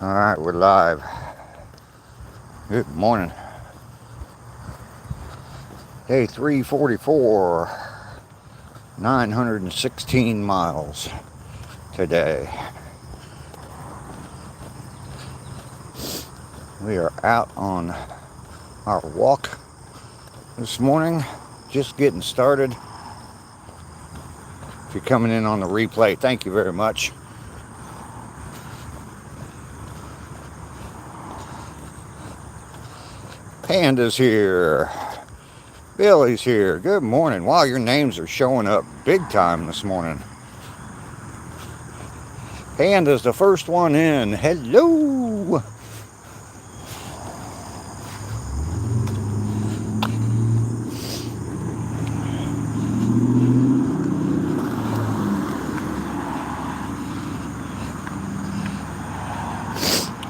Alright, we're live. Good morning. Day 344. 916 miles today. We are out on our walk this morning. Just getting started. If you're coming in on the replay, thank you very much. Panda's here. Billy's here. Good morning. Wow, your names are showing up big time this morning. Panda's the first one in. Hello.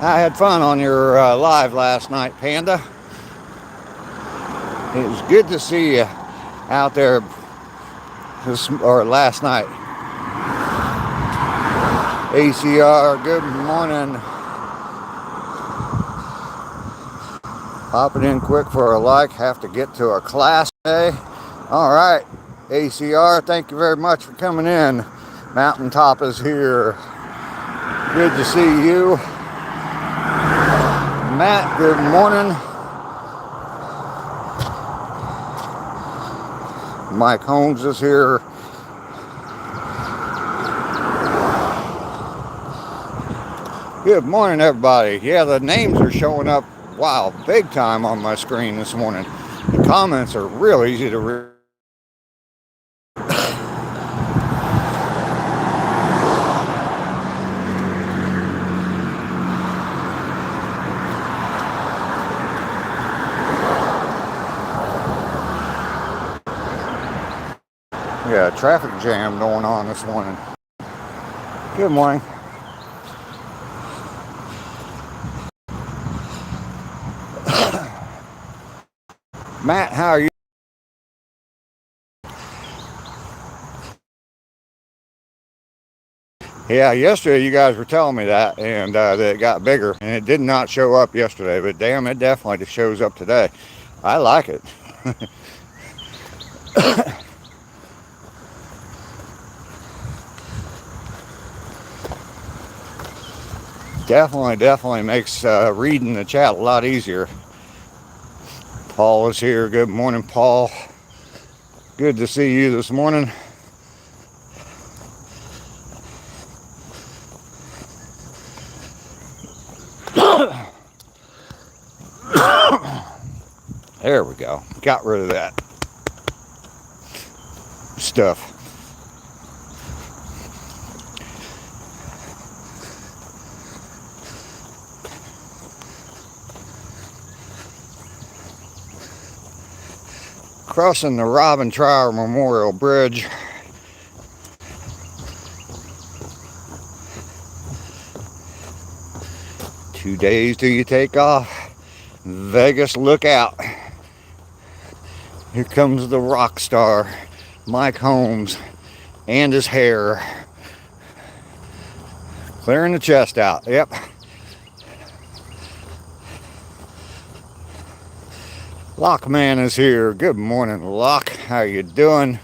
I had fun on your live last night, Panda. It was good to see you out there last night. ACR, good morning. Popping in quick for a like. Have to get to a class today. All right, ACR, thank you very much for coming in. Mountaintop is here. Good to see you. Matt, good morning. Mike Holmes is here. Good morning, everybody. Yeah, the names are showing up, wow, big time on my screen this morning. The comments are real easy to read. Yeah, traffic jam going on this morning. Good morning. Matt, how are you? Yeah, yesterday you guys were telling me that, and that it got bigger, and it did not show up yesterday, but damn, it definitely shows up today. I like it. Definitely makes reading the chat a lot easier. Paul is here. Good morning, Paul. Good to see you this morning. There we go. Got rid of that stuff. Crossing the Robin Trower Memorial Bridge. Two days till you take off. Vegas, look out. Here comes the rock star, Mike Holmes, and his hair. Clearing the chest out, yep. Lockman is here. Good morning, Lock. How you doing?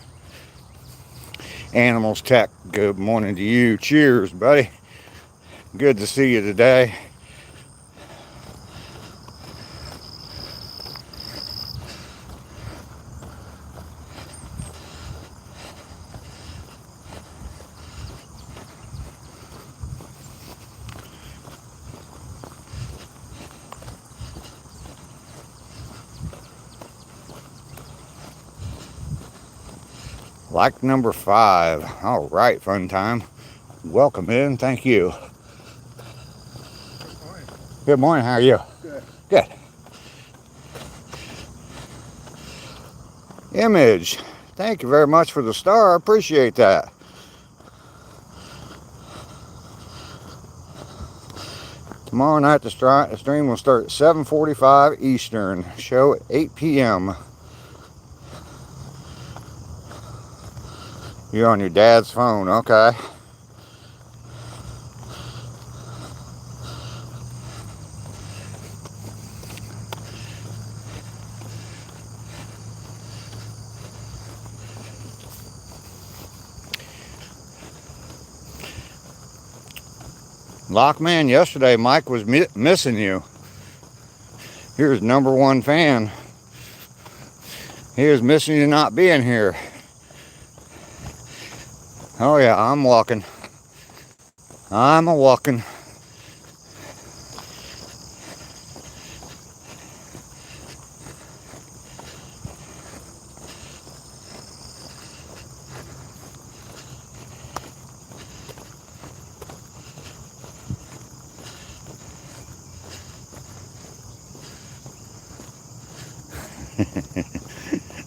Animals Tech, good morning to you. Cheers, buddy. Good to see you today. Like number 5. All right, fun time. Welcome in. Thank you. Good morning. Good morning. How are you? Good. Good. Image. Thank you very much for the star. I appreciate that. Tomorrow night the stream will start at 7:45 Eastern. Show at 8 p.m. You're on your dad's phone, okay. Lockman, yesterday Mike was missing you. You're his #1 fan. He was missing you not being here. Oh yeah, I'm walking. I'm a walking.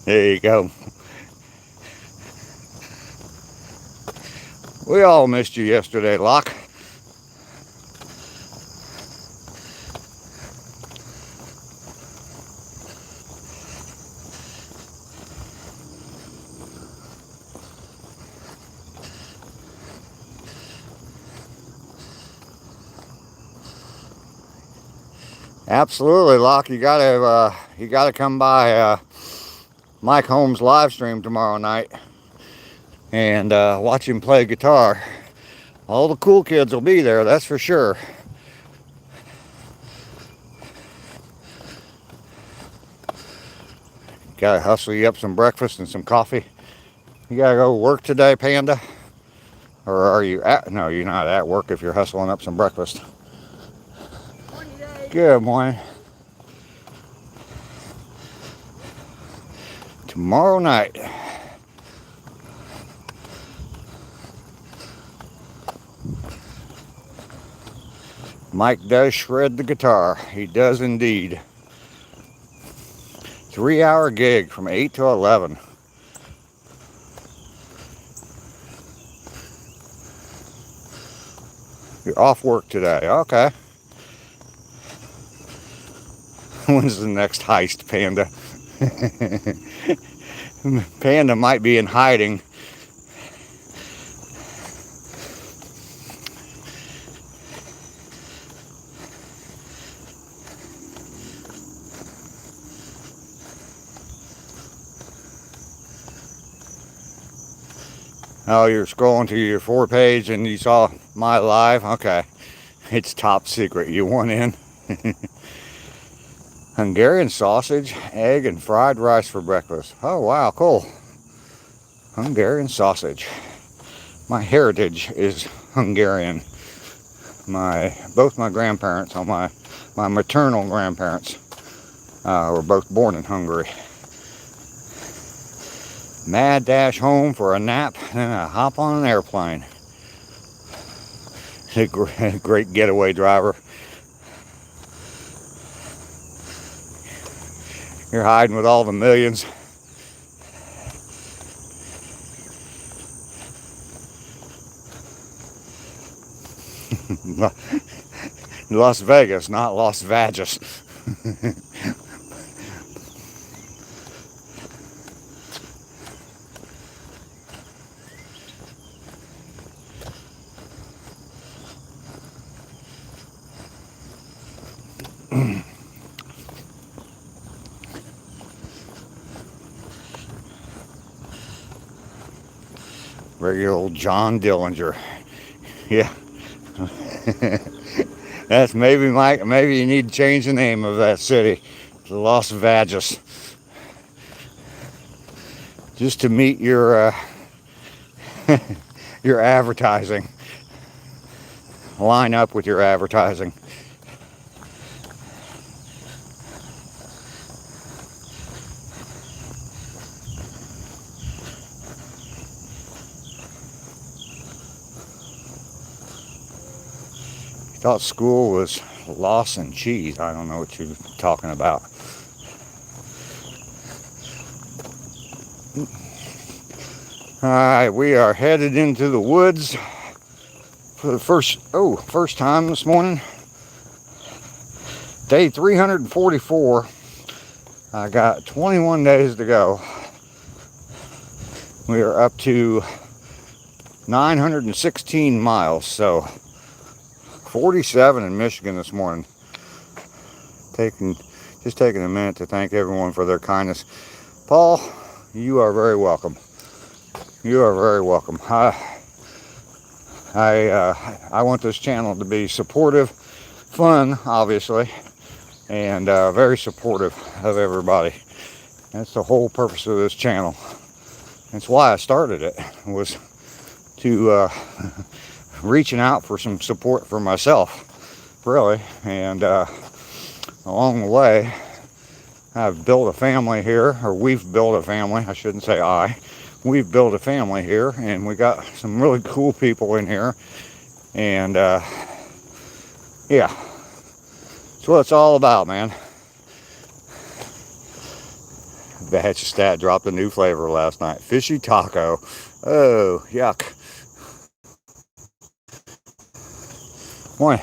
There you go. We all missed you yesterday, Locke. Absolutely, Locke. You gotta come by Mike Holmes' live stream tomorrow night and watch him play guitar. All the cool kids will be there, that's for sure. Gotta hustle you up some breakfast and some coffee. You gotta go work today, Panda? Or are you at? No, you're not at work if you're hustling up some breakfast. Morning, Dave. Good morning. Tomorrow night. Mike does shred the guitar. He does indeed. 3-hour gig from 8 to 11. You're off work today. Okay. When's the next heist, Panda? Panda might be in hiding. Oh, you're scrolling to your 4 page and you saw my live? Okay. It's top secret. You want in? Hungarian sausage, egg, and fried rice for breakfast. Oh, wow, cool. Hungarian sausage. My heritage is Hungarian. Both my grandparents, on my maternal grandparents, were both born in Hungary. Mad dash home for a nap, then I hop on an airplane. A great getaway driver. You're hiding with all the millions. Las Vegas, not Las Vegas. Regular old John Dillinger. Yeah. That's maybe Mike. Maybe you need to change the name of that city to Las Vegas, just to meet your your advertising. Line up with your advertising. Thought school was loss and cheese. I don't know what you're talking about. Alright, we are headed into the woods for the first time this morning. Day 344. I got 21 days to go. We are up to 916 miles, so 47 in Michigan this morning. Just taking a minute to thank everyone for their kindness. Paul, you are very welcome. You are very welcome. I want this channel to be supportive, fun, obviously, and very supportive of everybody. That's the whole purpose of this channel. That's why I started it, was to reaching out for some support for myself, really. And along the way, I've built a family here, or we've built a family, I shouldn't say I. We've built a family here, and we got some really cool people in here. And yeah, that's what it's all about, man. Batch of Stat dropped a new flavor last night. Fishy taco. Oh, yuck. Boy.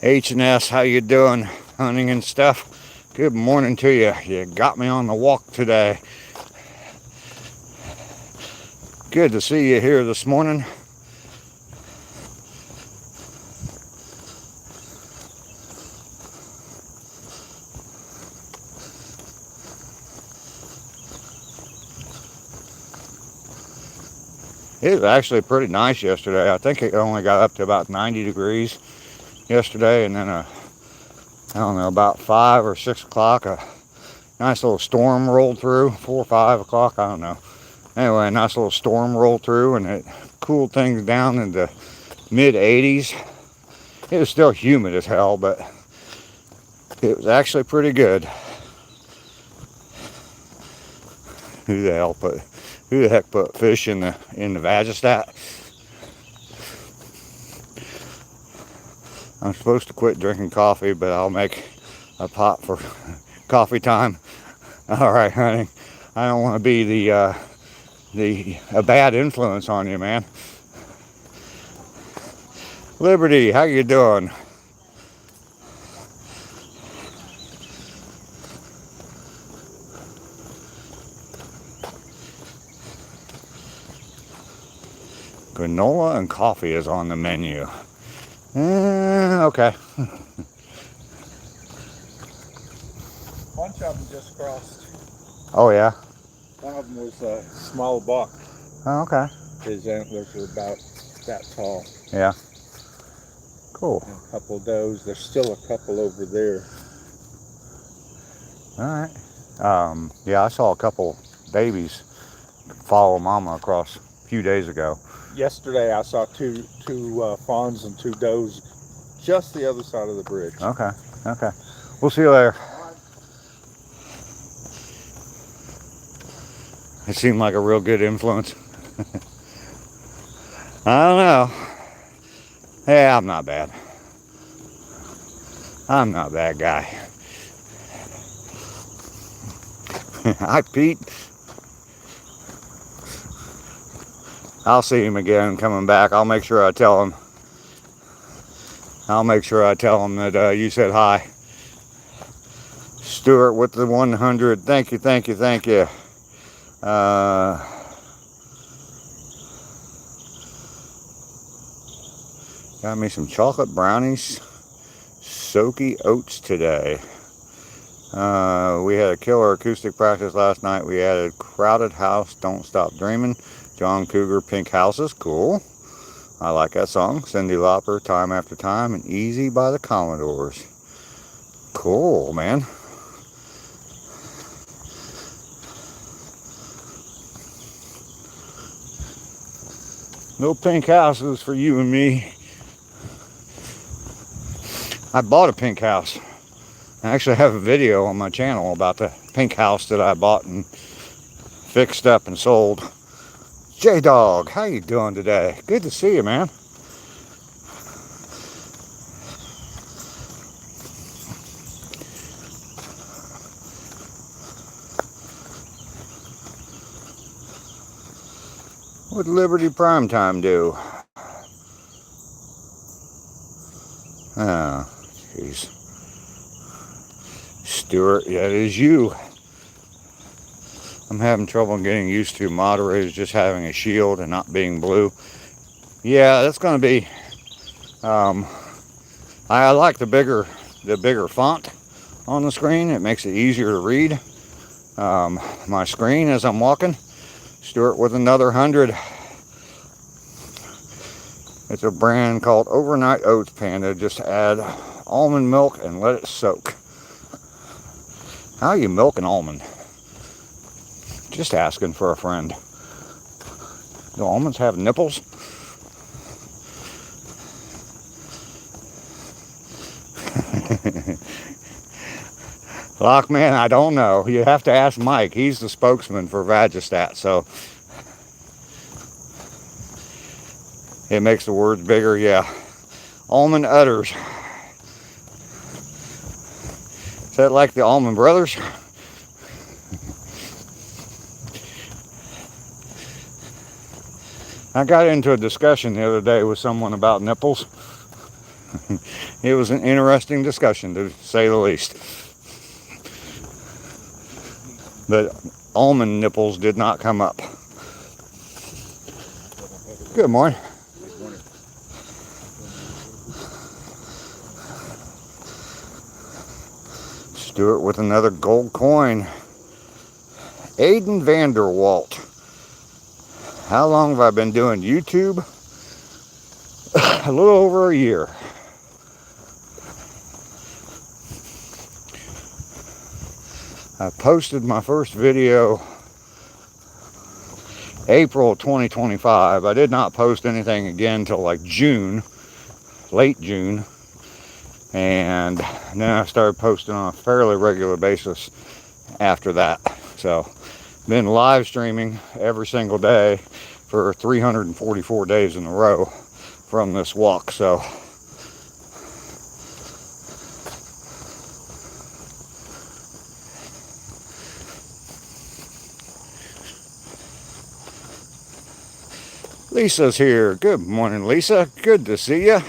H&S, how you doing? Hunting and stuff. Good morning to you. You got me on the walk today. Good to see you here this morning. It was actually pretty nice yesterday. I think it only got up to about 90 degrees yesterday, and then I don't know, about 5 or 6 o'clock, a nice little storm rolled through. 4 or 5 o'clock, I don't know. Anyway, a nice little storm rolled through, and it cooled things down into mid 80s. It was still humid as hell, but it was actually pretty good. Who the heck put fish in the Vagistat? I'm supposed to quit drinking coffee, but I'll make a pot for coffee time. All right, honey. I don't want to be a bad influence on you, man. Liberty, how you doing? Granola and coffee is on the menu. Okay. Bunch of them just crossed. Oh, yeah? One of them was a small buck. Oh, okay. His antlers were about that tall. Yeah. Cool. And a couple of does. There's still a couple over there. All right. Yeah, I saw a couple babies follow mama across a few days ago. Yesterday I saw two fawns and 2 does just the other side of the bridge. Okay. Okay. We'll see you later. It seemed like a real good influence. I don't know. Yeah, I'm not bad. I'm not a bad guy. Hi, Pete. I'll see him again coming back. I'll make sure I tell him. That you said hi. Stuart with the 100. Thank you, thank you, thank you. Got me some chocolate brownies, soaky oats today. We had a killer acoustic practice last night. We added Crowded House, Don't Stop Dreaming, John Cougar, Pink Houses, cool. I like that song. Cyndi Lauper, Time After Time, and Easy by the Commodores. Cool, man. No pink houses for you and me. I bought a pink house. I actually have a video on my channel about the pink house that I bought and fixed up and sold. J-Dog, how you doing today? Good to see you, man. What'd Liberty Primetime do? Oh, jeez. Stuart, yeah, it is you. I'm having trouble getting used to moderators just having a shield and not being blue. Yeah, that's going to be. I like the bigger font on the screen. It makes it easier to read my screen as I'm walking. Stuart with another 100. It's a brand called Overnight Oats Panda. Just add almond milk and let it soak. How you milk an almond? Just asking for a friend. Do almonds have nipples? Lockman, I don't know. You have to ask Mike. He's the spokesman for Vagistat, so it makes the words bigger, yeah. Almond udders. Is that like the Almond Brothers? I got into a discussion the other day with someone about nipples. It was an interesting discussion, to say the least. But almond nipples did not come up. Good morning. Good morning. Stuart with another gold coin. Aiden Vanderwalt. How long have I been doing YouTube? A little over a year. I posted my first video April 2025. I did not post anything again until like June, late June. And then I started posting on a fairly regular basis after that. So, been live streaming every single day for 344 days in a row from this walk. So, Lisa's here. Good morning, Lisa. Good to see you.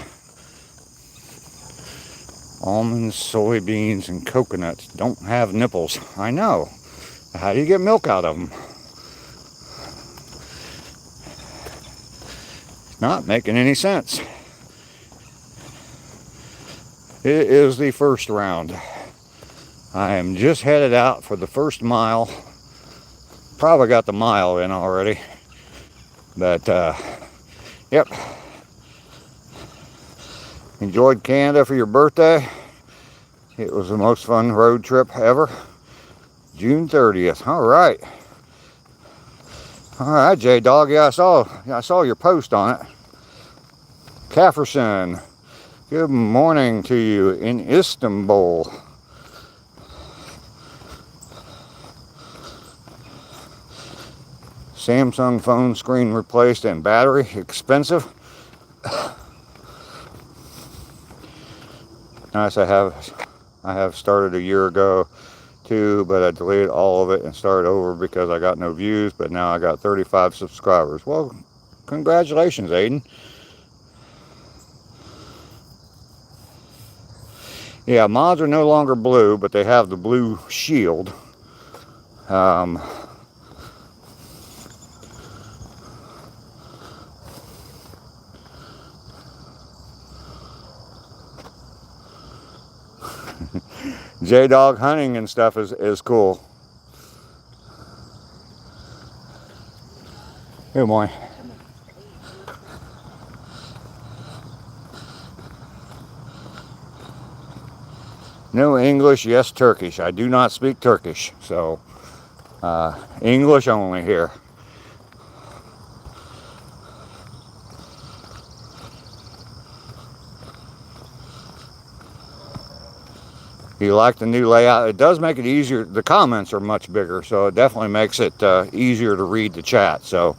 Almonds, soybeans, and coconuts don't have nipples. I know. How do you get milk out of them? It's not making any sense. It is the first round. I am just headed out for the first mile. Probably got the mile in already. But, yep. Enjoyed Canada for your birthday. It was the most fun road trip ever. June 30th. All right. All right, J-Dog. Yeah, I saw your post on it. Cafferson. Good morning to you in Istanbul. Samsung phone screen replaced and battery expensive. Nice. I have started a year ago too, but I deleted all of it and started over because I got no views, but now I got 35 subscribers. Well, congratulations, Aiden. Yeah, mods are no longer blue, but they have the blue shield. J-Dog hunting and stuff is cool. Good morning. No English, yes Turkish. I do not speak Turkish, so English only here. You like the new layout? It does make it easier. The comments are much bigger, so it definitely makes it easier to read the chat. So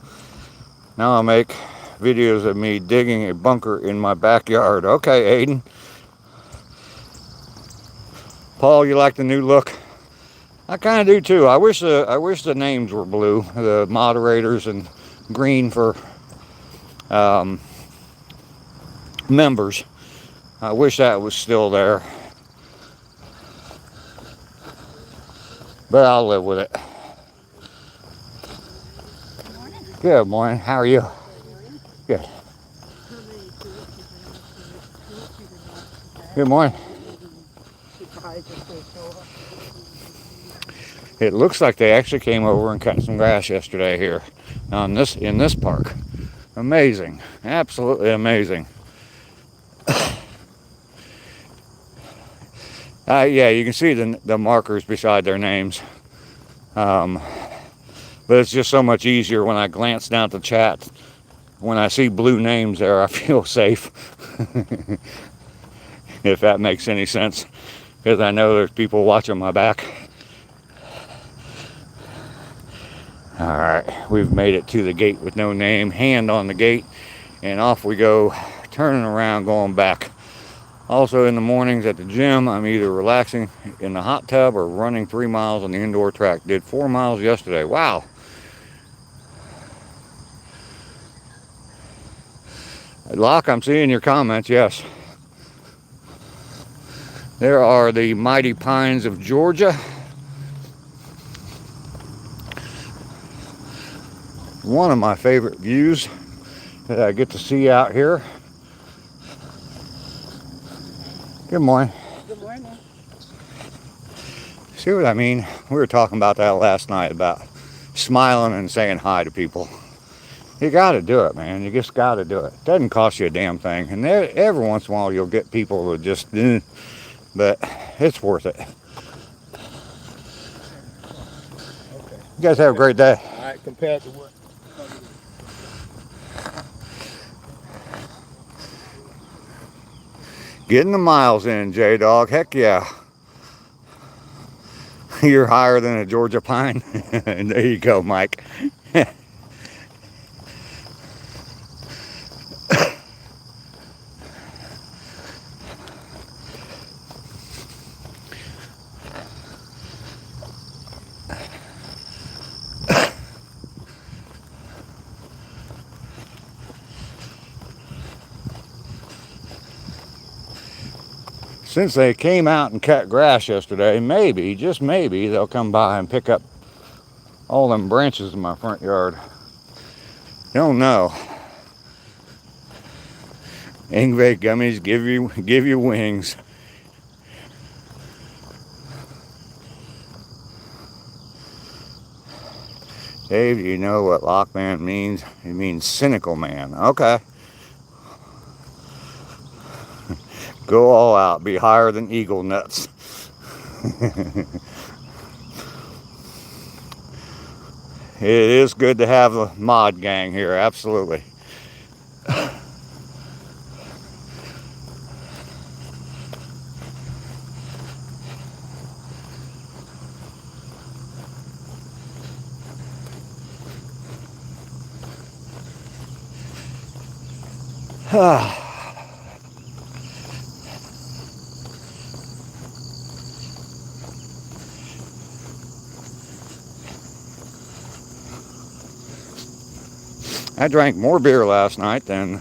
now I'll make videos of me digging a bunker in my backyard. Okay, Aiden. Paul, you like the new look? I kind of do too. I wish the names were blue, the moderators, and green for members. I wish that was still there. but I'll live with it. Good morning. How are you? Good. Good morning. It looks like they actually came over and cut some grass yesterday here on in this park. Amazing. Absolutely amazing. Yeah, you can see the markers beside their names. But it's just so much easier when I glance down at the chat. When I see blue names there, I feel safe. If that makes any sense. Because I know there's people watching my back. Alright, we've made it to the gate with no name. Hand on the gate. And off we go, turning around, going back. Also in the mornings at the gym, I'm either relaxing in the hot tub or running 3 miles on the indoor track. Did 4 miles yesterday. Wow. Locke, I'm seeing your comments, yes. There are the mighty pines of Georgia. One of my favorite views that I get to see out here. Good morning. Good morning. See what I mean? We were talking about that last night, about smiling and saying hi to people. You got to do it, man. You just got to do it. It doesn't cost you a damn thing. And every once in a while you'll get people who just, but it's worth it. You guys have a great day. All right, compared to what? Getting the miles in, J-Dog. Heck yeah. You're higher than a Georgia pine. And there you go, Mike. Since they came out and cut grass yesterday, maybe, just maybe, they'll come by and pick up all them branches in my front yard. Don't know. Ingve gummies give you wings. Dave, do you know what Lockman means? It means cynical man. Okay. Go all out. Be higher than eagle nuts. It is good to have a mod gang here. Absolutely. I drank more beer last night than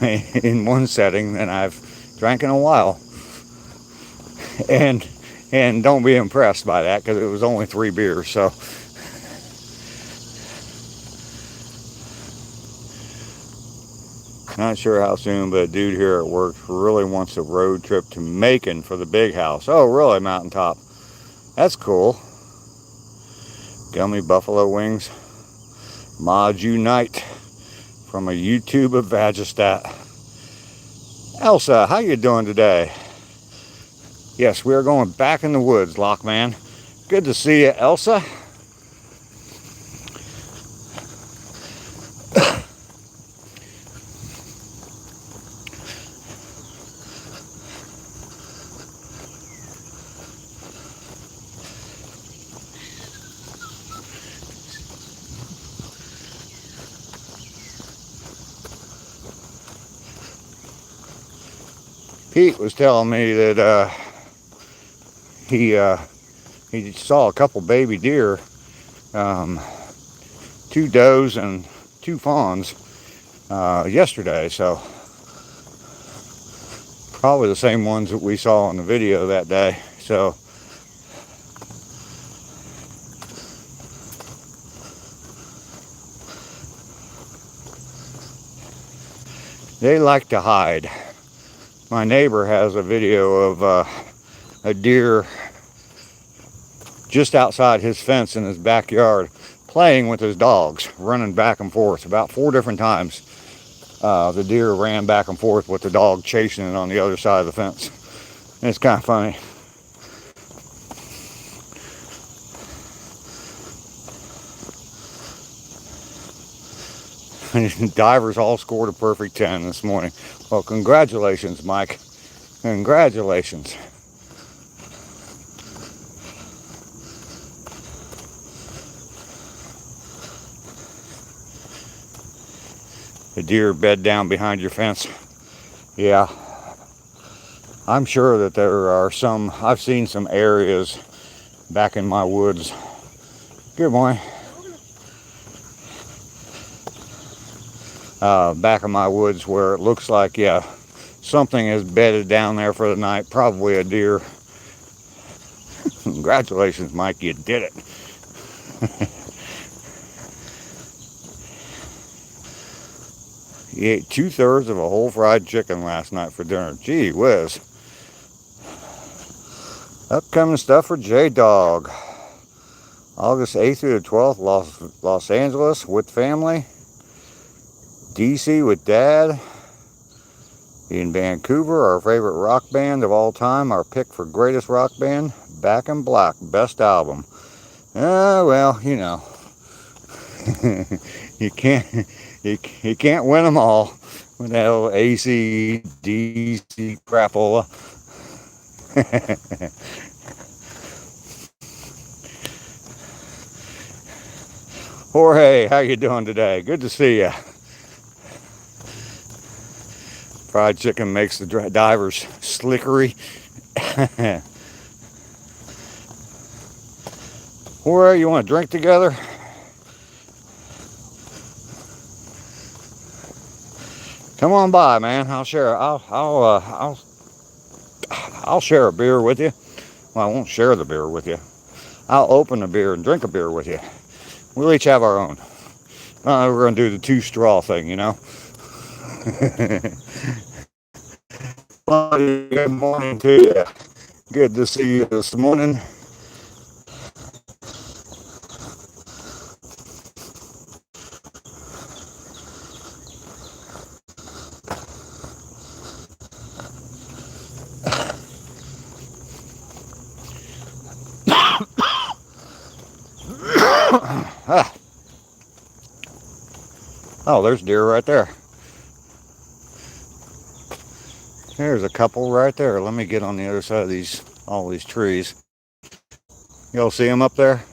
in one setting than I've drank in a while. And don't be impressed by that, because it was only 3 beers, so. Not sure how soon, but a dude here at work really wants a road trip to Macon for the big house. Oh, really, Mountaintop? That's cool. Gummy buffalo wings. Mods Unite from a YouTube of Vagistat. Elsa, how you doing today? Yes, we are going back in the woods, Lockman. Good to see you, Elsa. Pete was telling me that he saw a couple baby deer, 2 does and 2 fawns yesterday, so probably the same ones that we saw in the video that day. So They like to hide. My neighbor has a video of a deer just outside his fence in his backyard playing with his dogs, running back and forth. About 4 different times the deer ran back and forth with the dog chasing it on the other side of the fence. It's kind of funny. Divers all scored a perfect 10 this morning. Well, congratulations, Mike. Congratulations. The deer bed down behind your fence. Yeah. I'm sure that there are some, I've seen some areas back in my woods. Good morning. Back in my woods where it looks like, yeah, something is bedded down there for the night, probably a deer. Congratulations, Mike, you did it. He ate 2/3 of a whole fried chicken last night for dinner. Gee whiz. Upcoming stuff for J-Dog. August 8th through the 12th, Los Angeles with family. DC with Dad. In Vancouver, our favorite rock band of all time, our pick for greatest rock band, Back in Black, best album. Well, you know, you can't win them all with that old AC, DC crapola. Jorge, how you doing today? Good to see you. Fried chicken makes the divers slickery. Jorge, you want to drink together? Come on by, man. I'll share. I'll share a beer with you. Well, I won't share the beer with you. I'll open a beer and drink a beer with you. We'll each have our own. We're gonna do the 2-straw thing, you know. Good morning to you. Good to see you this morning. Oh, there's deer right there. There's a couple right there. Let me get on the other side of all these trees. Y'all see them up there?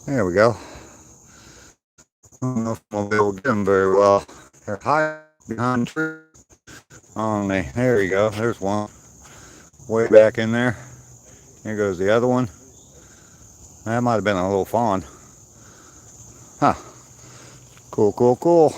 There we go. I don't know if I'll be able to get them very well. They're high behind the tree. There you go. There's one. Way back in there. Here goes the other one. That might have been a little fawn. Huh. Cool, cool, cool.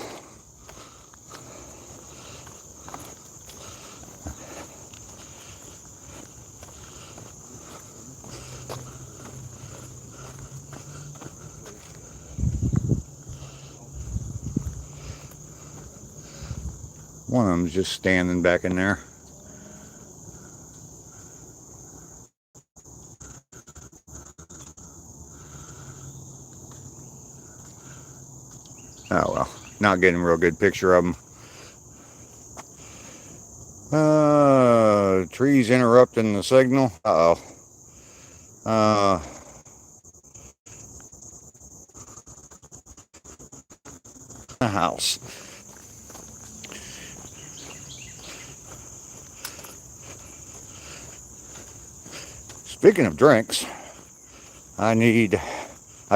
One of them's just standing back in there. Oh well, not getting a real good picture of them. Trees interrupting the signal. The house. Speaking of drinks, I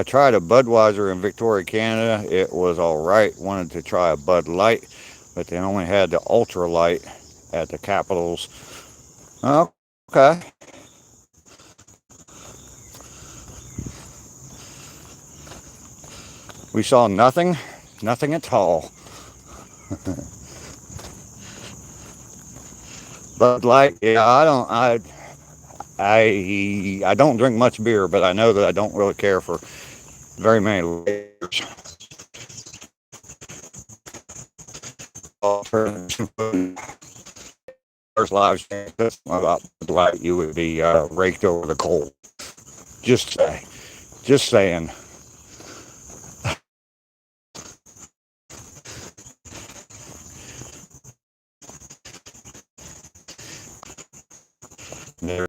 tried a Budweiser in Victoria, Canada. It was alright. Wanted to try a Bud Light, but they only had the Ultra Light at the Capitals. Okay. We saw nothing at all. Bud Light, yeah, I don't drink much beer, but I know that I don't really care for very many layers. First live stream about the light, you would be raked over the coal. Just saying. There.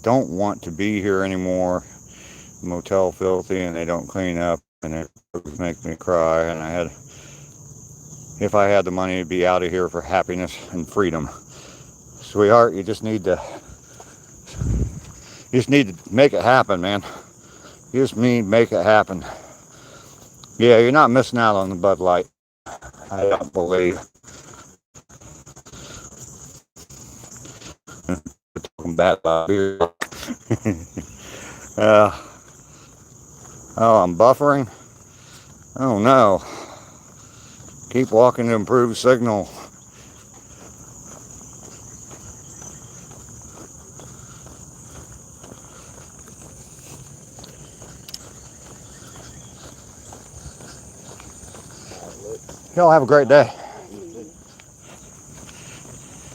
Don't want to be here anymore. Motel filthy, and they don't clean up, and it makes me cry. And if I had the money, to be out of here for happiness and freedom. Sweetheart, you just need to make it happen, man. You just need to make it happen. Yeah, you're not missing out on the Bud Light. I don't believe. Talking bad about beer. Oh, I'm buffering. Oh no. Keep walking to improve signal. Y'all have a great day.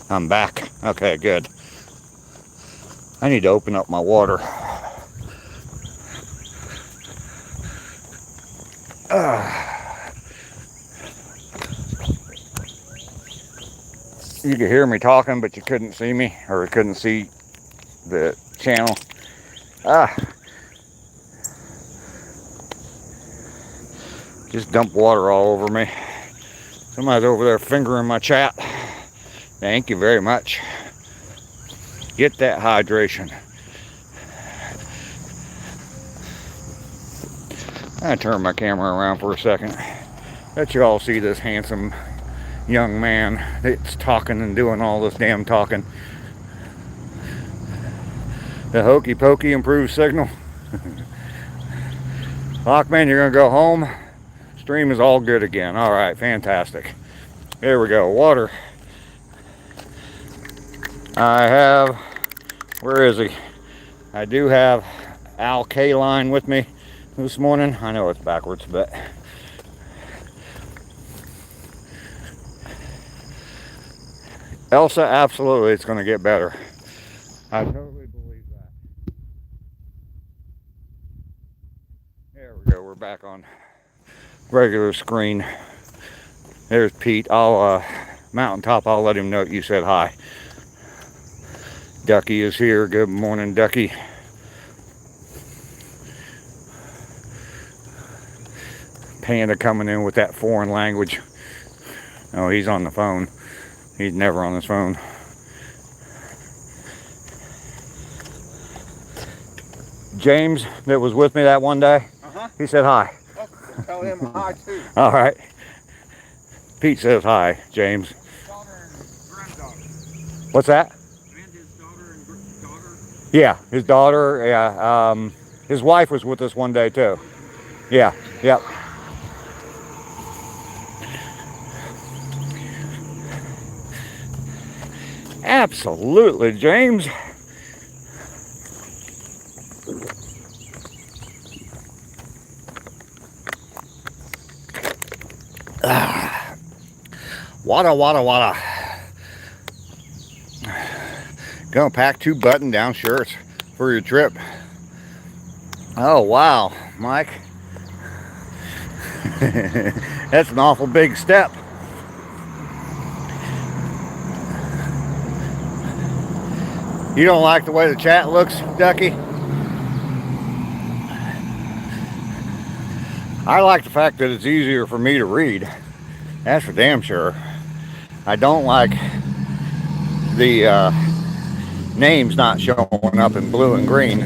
I'm back. Okay, good. I need to open up my water. You could hear me talking, but you couldn't see me, or couldn't see the channel. Just dump water all over me. Somebody's over there fingering my chat. Thank you very much. Get that hydration. I turn my camera around for a second. Let you all see this handsome young man that's talking and doing all this damn talking. The hokey pokey improved signal. Lockman, you're gonna go home. Stream is all good again. All right, fantastic. There we go. Water. I have, where is he? I do have Al K-Line with me this morning. I know it's backwards, but Elsa, absolutely, it's going to get better. I totally believe that. There we go. We're back on regular screen. There's Pete. I'll Mountaintop, I'll let him know you said hi. Ducky is here. Good morning, Ducky. Panda coming in with that foreign language. Oh, he's on the phone. He's never on his phone. James, that was with me that one day, he said hi. Oh, tell him hi too. All right. Pete says hi, James. Daughter and granddaughter. What's that? And his daughter and daughter. Yeah, his daughter. Yeah, his wife was with us one day too. Yeah, yep. Absolutely, James. Wada, wada, wada. Gonna pack 2 button-down shirts for your trip. Oh, wow, Mike. That's an awful big step. You don't like the way the chat looks, Ducky? I like the fact that it's easier for me to read. That's for damn sure. I don't like the names not showing up in blue and green.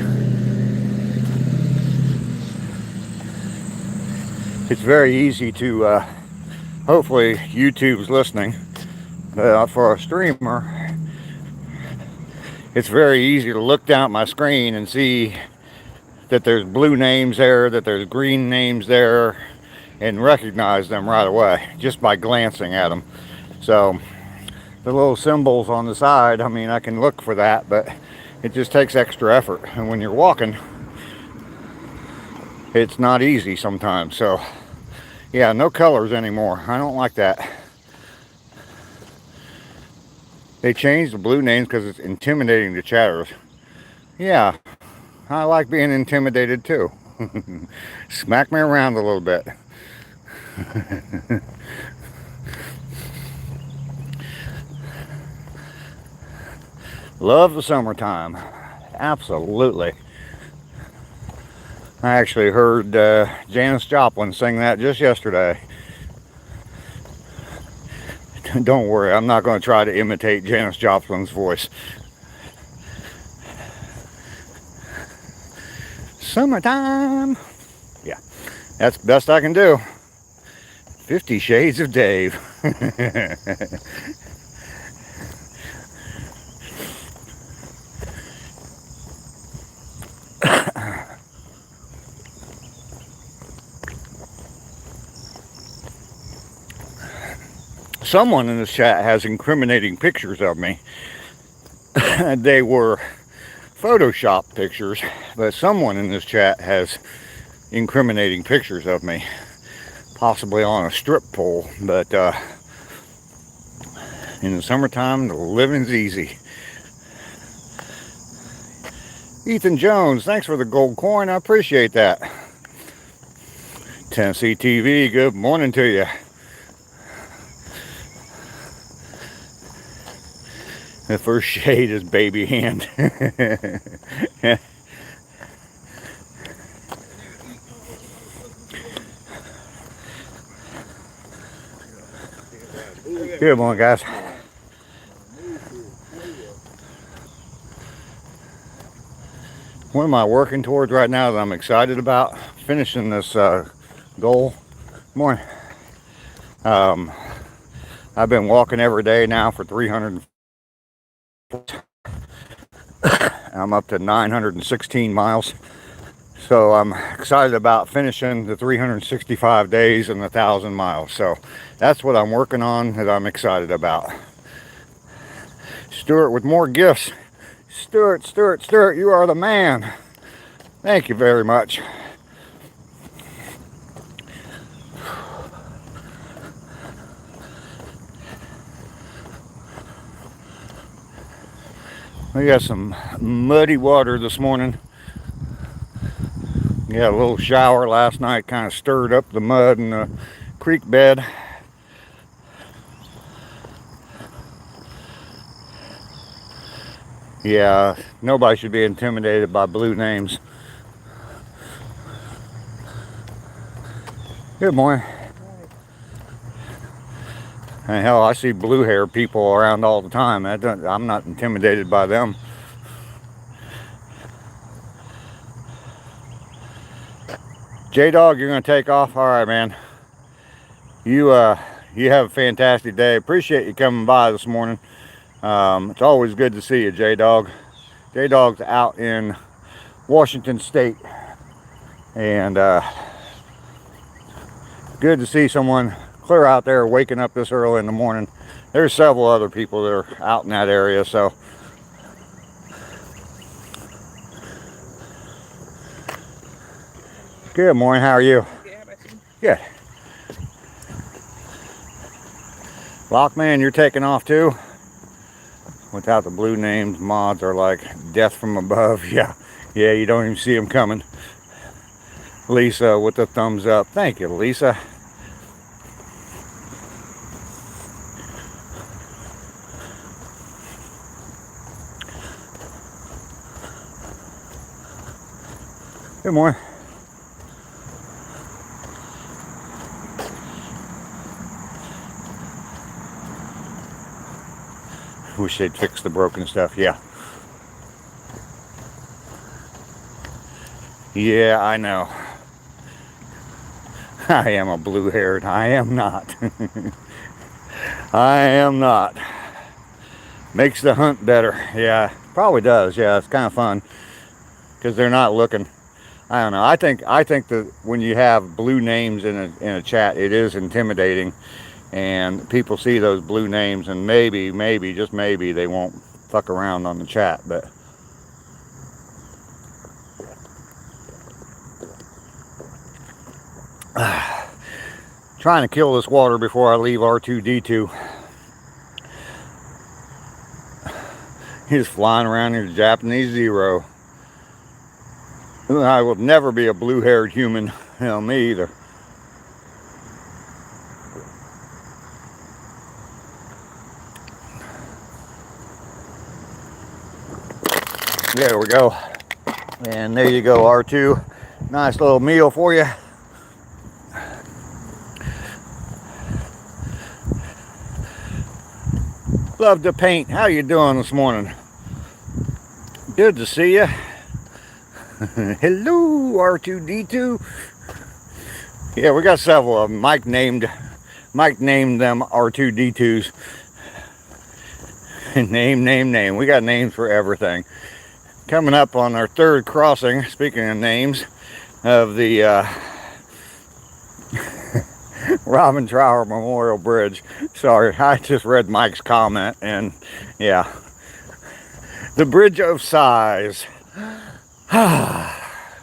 It's very easy to hopefully YouTube's listening. For a streamer, it's very easy to look down at my screen and see that there's blue names there, that there's green names there, and recognize them right away just by glancing at them. So the little symbols on the side, I mean, I can look for that, but it just takes extra effort. And when you're walking, it's not easy sometimes. So yeah, no colors anymore. I don't like that. They changed the blue names because it's intimidating to chatters. Yeah, I like being intimidated too. Smack me around a little bit. Love the summertime. Absolutely. I actually heard Janis Joplin sing that just yesterday. Don't worry, I'm not going to try to imitate Janis Joplin's voice. Summertime. Yeah, that's the best I can do. 50 Shades of Dave. Someone in this chat has incriminating pictures of me. They were Photoshop pictures, but someone in this chat has incriminating pictures of me, possibly on a strip pole. But in the summertime, the living's easy. Ethan Jones, thanks for the gold coin. I appreciate that. Tennessee TV, good morning to you. The first shade is baby hand. Good morning, guys. What am I working towards right now that I'm excited about? Finishing this goal. Morning. I've been walking every day now for 300. I'm up to 916 miles. So I'm excited about finishing the 365 days and 1,000 miles. So that's what I'm working on, that I'm excited about. Stuart with more gifts. Stuart, you are the man. Thank you very much. We got some muddy water this morning. We had a little shower last night, kind of stirred up the mud in the creek bed. Yeah, nobody should be intimidated by blue names. Good morning. And hell, I see blue hair people around all the time. I'm not intimidated by them. J-Dog, you're going to take off? All right, man. You have a fantastic day. Appreciate you coming by this morning. It's always good to see you, J-Dog. J-Dog's out in Washington State. And good to see someone clear out there waking up this early in the morning. There's several other people that are out in that area, so good morning. How are you? Good. Lockman, you're taking off too? Without the blue names, mods are like death from above. Yeah, you don't even see them coming. Lisa with the thumbs up. Thank you, Lisa. Good morning. Wish they'd fix the broken stuff. Yeah, I know. I am a blue-haired. I am not. I am not. Makes the hunt better. Yeah, probably does. Yeah, it's kind of fun because they're not looking. I don't know. I think that when you have blue names in a chat, it is intimidating, and people see those blue names, and maybe just maybe they won't fuck around on the chat. But trying to kill this water before I leave R2D2. He's flying around here, Japanese Zero. I will never be a blue-haired human. Hell, me either. There we go. And there you go, R2. Nice little meal for you. Love to paint. How you doing this morning? Good to see you. Hello, R2D2. Yeah, we got several of them. Mike named them R2D2s. Name. We got names for everything. Coming up on our third crossing, speaking of names, of the Robin Trower Memorial Bridge. Sorry, I just read Mike's comment, and yeah. The Bridge of Sighs.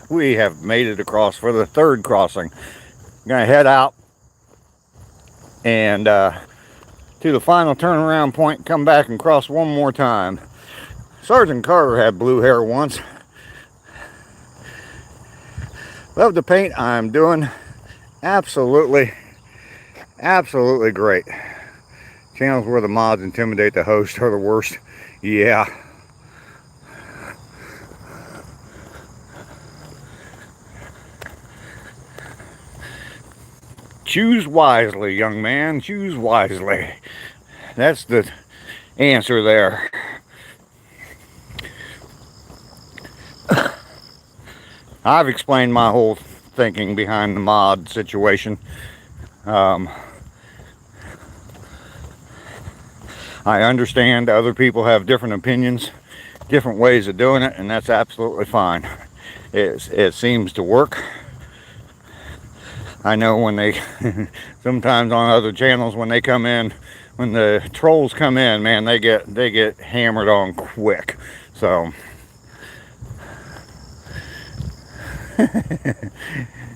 We have made it across for the third crossing. I'm gonna head out and to the final turnaround point, come back and cross one more time. Sergeant Carter had blue hair once. Love to paint. I'm doing absolutely great. Channels where the mods intimidate the host are the worst. Yeah. Choose wisely, young man. Choose wisely. That's the answer there. I've explained my whole thinking behind the mod situation. I understand other people have different opinions, different ways of doing it, and that's absolutely fine. It seems to work. I know when they, sometimes on other channels when they come in, when the trolls come in, man, they get hammered on quick. So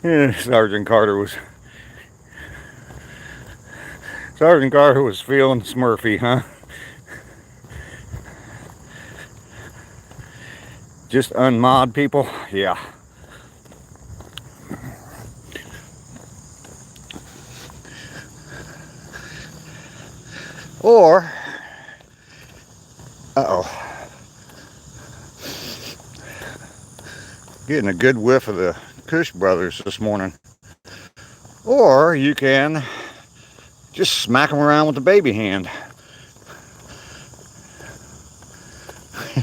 Sergeant Carter was feeling Smurfy, huh? Just unmod people, yeah. Or, getting a good whiff of the Kush brothers this morning. Or you can just smack them around with the baby hand.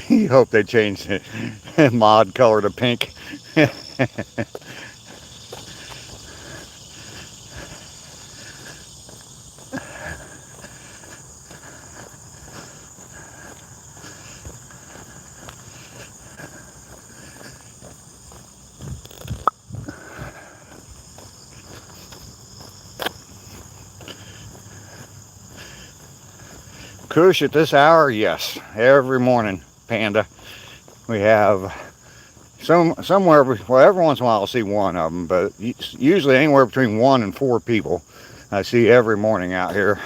You hope they change the mod color to pink. Kush at this hour, yes, every morning, Panda. We have somewhere, well, every once in a while I'll see one of them, but usually anywhere between 1 and 4 people I see every morning out here.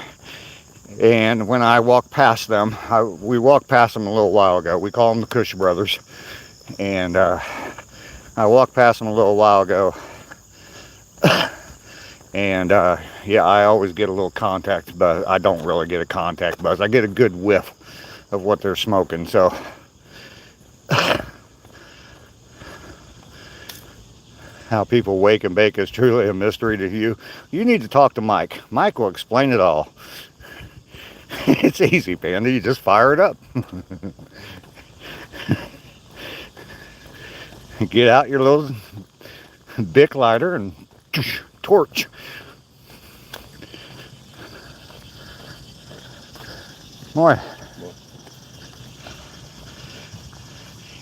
And when I walk past them, we walked past them a little while ago. We call them the Kush brothers. And I walked past them a little while ago. And yeah, I always get a little contact buzz. I don't really get a contact buzz. I get a good whiff of what they're smoking. So how people wake and bake is truly a mystery to you. You need to talk to Mike. Mike will explain it all. It's easy, Panda. You just fire it up. Get out your little Bic lighter and torch. Boy,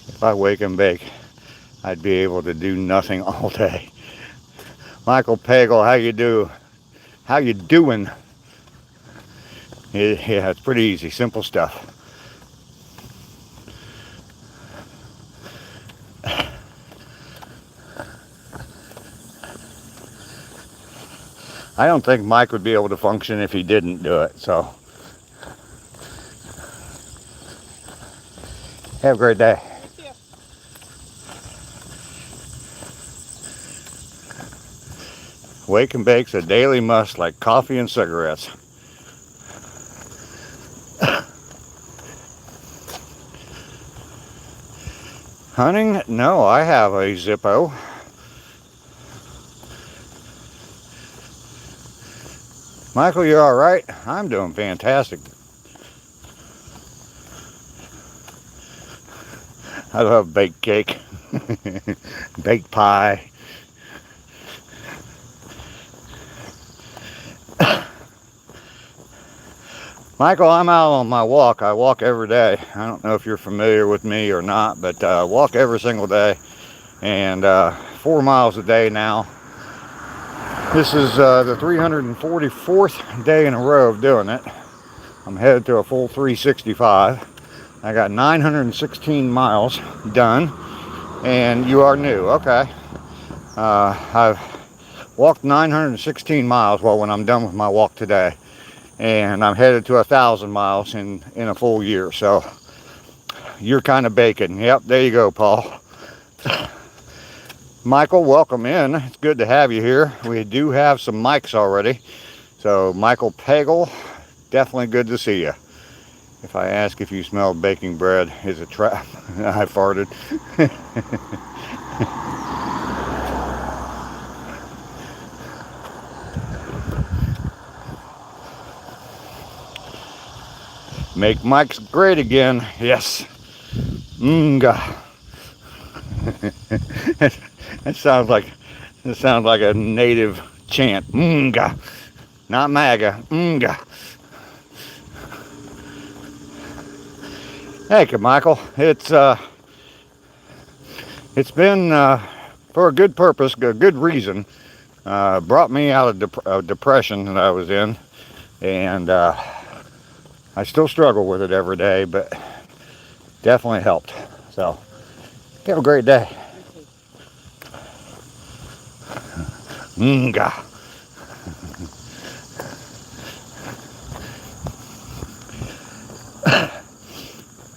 if I wake and bake, I'd be able to do nothing all day. Michael Pagel, how you do? How you doing? Yeah, it's pretty easy, simple stuff. I don't think Mike would be able to function if he didn't do it, so. Have a great day. Thank you. Wake and bake's a daily must like coffee and cigarettes. Hunting? No, I have a Zippo. Michael, you all right? I'm doing fantastic. I love baked cake, baked pie. Michael, I'm out on my walk. I walk every day. I don't know if you're familiar with me or not, but I walk every single day, and 4 miles a day now. This is the 344th day in a row of doing it. I'm headed to a full 365. I got 916 miles done, and you are new. Okay. I've walked 916 miles, well, when I'm done with my walk today, and I'm headed to 1,000 miles in a full year. So you're kind of baking. Yep, there you go, Paul. Michael, welcome in. It's good to have you here. We do have some mics already. So Michael Pagel, definitely good to see you. If I ask if you smell baking bread, is a trap. I farted. Make mics great again. Yes. Mnga. That sounds like a native chant. Mnga. Not MAGA. Mnga. Hey, Michael. It's been for a good purpose, a good reason. Brought me out of depression that I was in, and I still struggle with it every day, but definitely helped. So, have a great day. Mnga.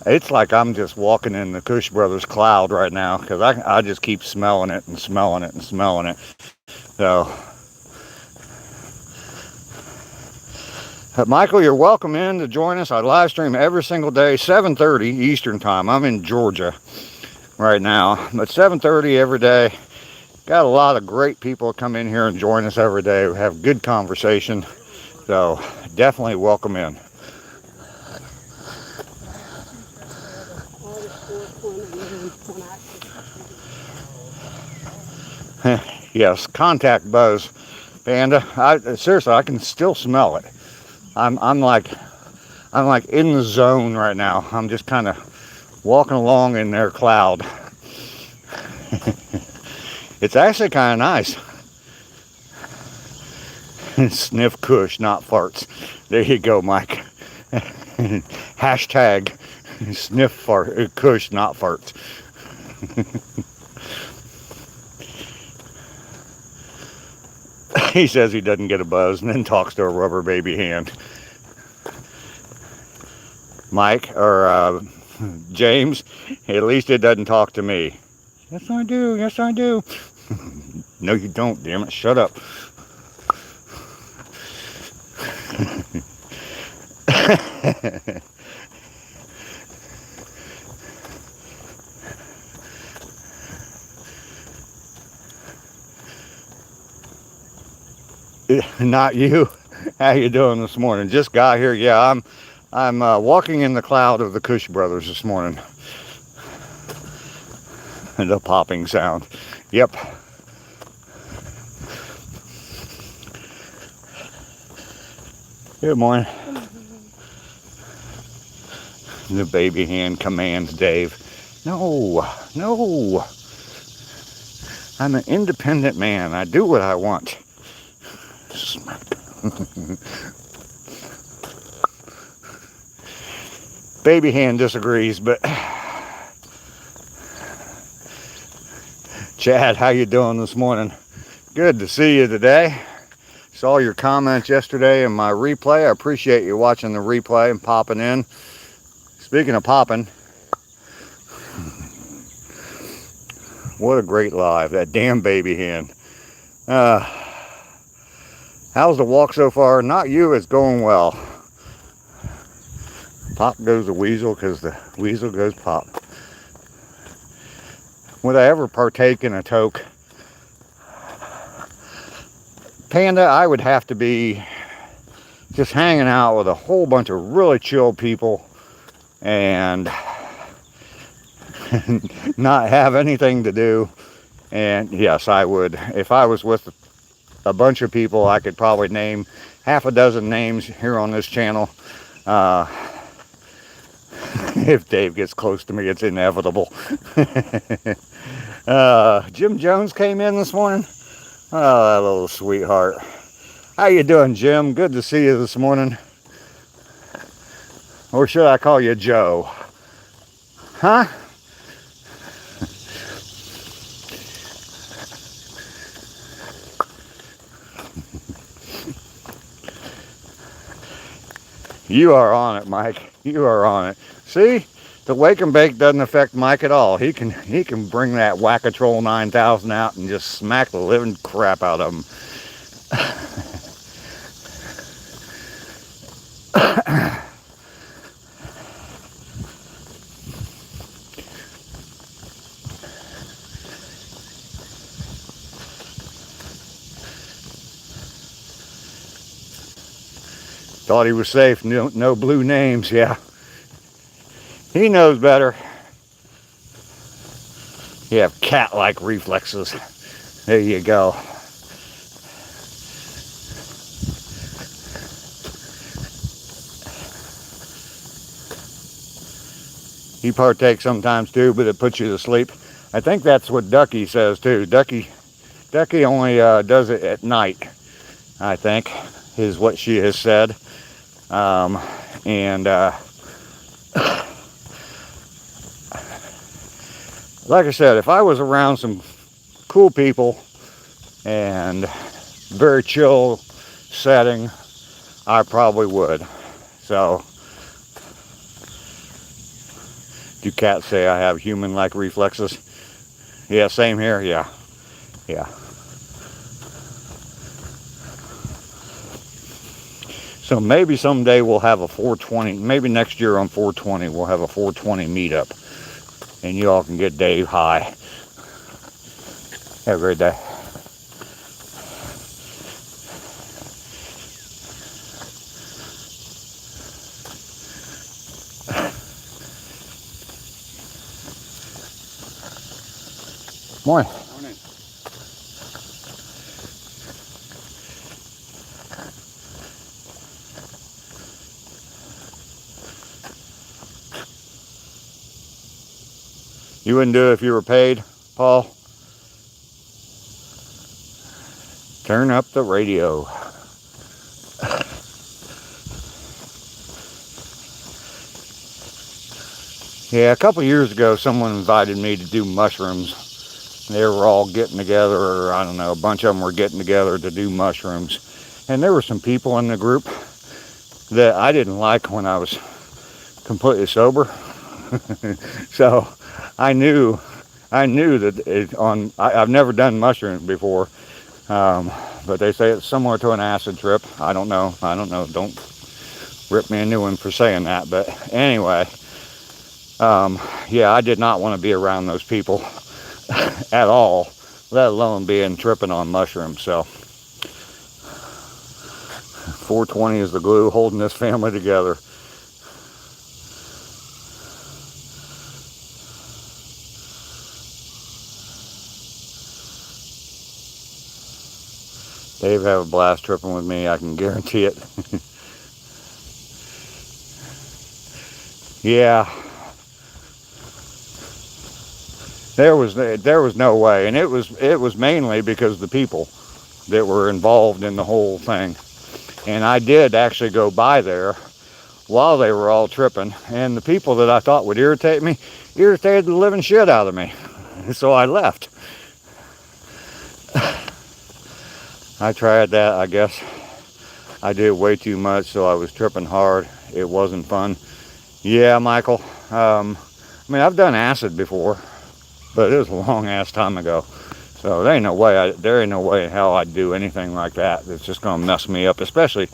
It's like I'm just walking in the Kush Brothers cloud right now, because I just keep smelling it and smelling it and smelling it. So, Michael, you're welcome in to join us. I live stream every single day, 7:30 Eastern time. I'm in Georgia right now, but 7:30 every day. Got a lot of great people come in here and join us every day. We have good conversation. So definitely welcome in. Yes, contact buzz, Panda. Seriously, I can still smell it. I'm like in the zone right now. I'm just kind of walking along in their cloud. It's actually kind of nice. Sniff Kush, not farts. There you go, Mike. Hashtag sniff fart, Kush, not farts. He says he doesn't get a buzz and then talks to a rubber baby hand. Mike, or James, at least it doesn't talk to me. Yes, I do. Yes, I do. No, you don't, damn it. Shut up. Not you. How you doing this morning? Just got here. Yeah, I'm walking in the cloud of the Kush Brothers this morning. The popping sound. Yep. Good morning. The baby hand commands Dave. No, no. I'm an independent man. I do what I want. Baby hand disagrees, but Chad, how you doing this morning? Good to see you today. Saw your comments yesterday in my replay. I appreciate you watching the replay and popping in. Speaking of popping, what a great live. That damn baby hen. How's the walk so far? Not you, it's going well. Pop goes the weasel because the weasel goes pop. Would I ever partake in a toke? Panda, I would have to be just hanging out with a whole bunch of really chill people and not have anything to do. And yes, I would. If I was with a bunch of people, I could probably name half a dozen names here on this channel. If Dave gets close to me, it's inevitable. Jim Jones came in this morning. Oh, that little sweetheart. How you doing, Jim? Good to see you this morning. Or should I call you Joe? Huh? You are on it, Mike. You are on it. See? The wake and bake doesn't affect Mike at all. He can bring that Whack-A-Troll 9000 out and just smack the living crap out of him. Thought he was safe. No blue names. Yeah. He knows better. You have cat-like reflexes. There you go. He partakes sometimes too, but it puts you to sleep. I think that's what Ducky says too. Ducky only does it at night, I think, is what she has said. Like I said, if I was around some cool people and very chill setting, I probably would. So, do cats say I have human-like reflexes? Yeah, same here. Yeah. So maybe someday we'll have a 420. Maybe next year on 420 we'll have a 420 meetup, and you all can get Dave high. Have a great day. Morning. Morning. You wouldn't do it if you were paid, Paul? Turn up the radio. Yeah, a couple years ago, someone invited me to do mushrooms. They were all getting together, or I don't know, a bunch of them were getting together to do mushrooms. And there were some people in the group that I didn't like when I was completely sober. So I knew that I've never done mushrooms before, but they say it's similar to an acid trip. I don't know. Don't rip me a new one for saying that. But anyway, yeah, I did not want to be around those people at all, let alone tripping on mushrooms. So 420 is the glue holding this family together. Dave have a blast tripping with me, I can guarantee it. Yeah, there was no way, and it was mainly because the people that were involved in the whole thing. And I did actually go by there while they were all tripping, and the people that I thought would irritate me irritated the living shit out of me. So I left. I tried that. I guess I did way too much, so I was tripping hard. It wasn't fun. Yeah, Michael. I mean, I've done acid before, but it was a long ass time ago. So there ain't no way how I'd do anything like that. It's just gonna mess me up, especially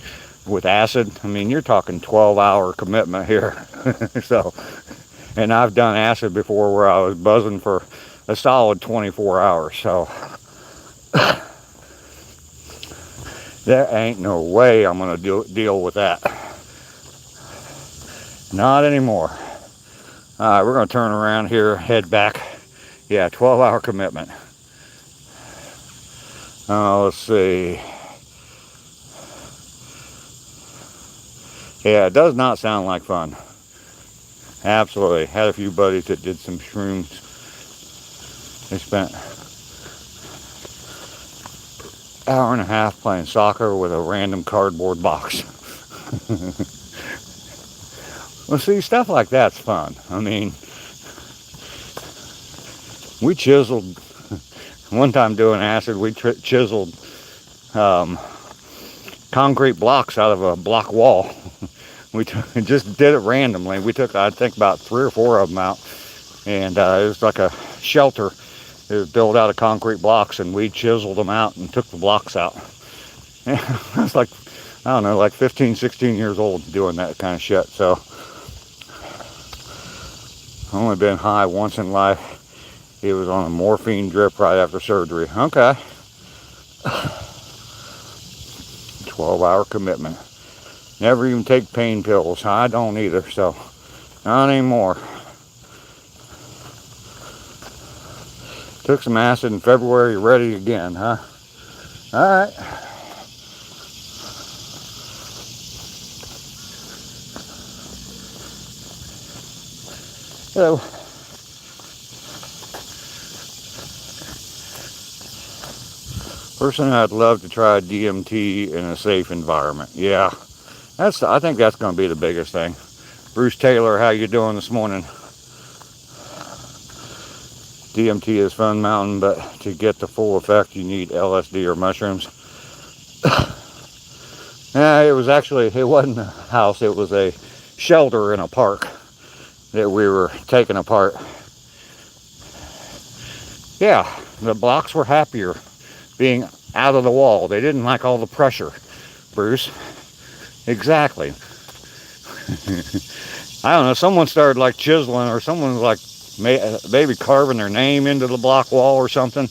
with acid. I mean, you're talking 12-hour commitment here. So, and I've done acid before where I was buzzing for a solid 24 hours. So there ain't no way I'm gonna deal with that. Not anymore. All right, we're gonna turn around here, head back. Yeah, 12-hour commitment. Let's see. Yeah, it does not sound like fun. Absolutely. Had a few buddies that did some shrooms. They spent an hour and a half playing soccer with a random cardboard box. Well, see, stuff like that's fun. I mean, we chiseled, one time doing acid, we chiseled concrete blocks out of a block wall. We just did it randomly. We took, I think, about 3 or 4 of them out, and it was like a shelter. It was built out of concrete blocks, and we chiseled them out and took the blocks out. Yeah, I was like, I don't know, like 15, 16 years old doing that kind of shit. So I've only been high once in life. It was on a morphine drip right after surgery. Okay. 12-hour commitment. Never even take pain pills. I don't either, so not anymore. Took some acid in February, ready again, huh? All right. Hello. Personally, I'd love to try DMT in a safe environment. Yeah, I think that's going to be the biggest thing. Bruce Taylor, how you doing this morning? DMT is fun mountain, but to get the full effect, you need LSD or mushrooms. Yeah, it wasn't a house, it was a shelter in a park that we were taking apart. Yeah, the blocks were happier being out of the wall. They didn't like all the pressure, Bruce. Exactly. I don't know, someone started like chiseling, or someone was like maybe carving their name into the block wall or something,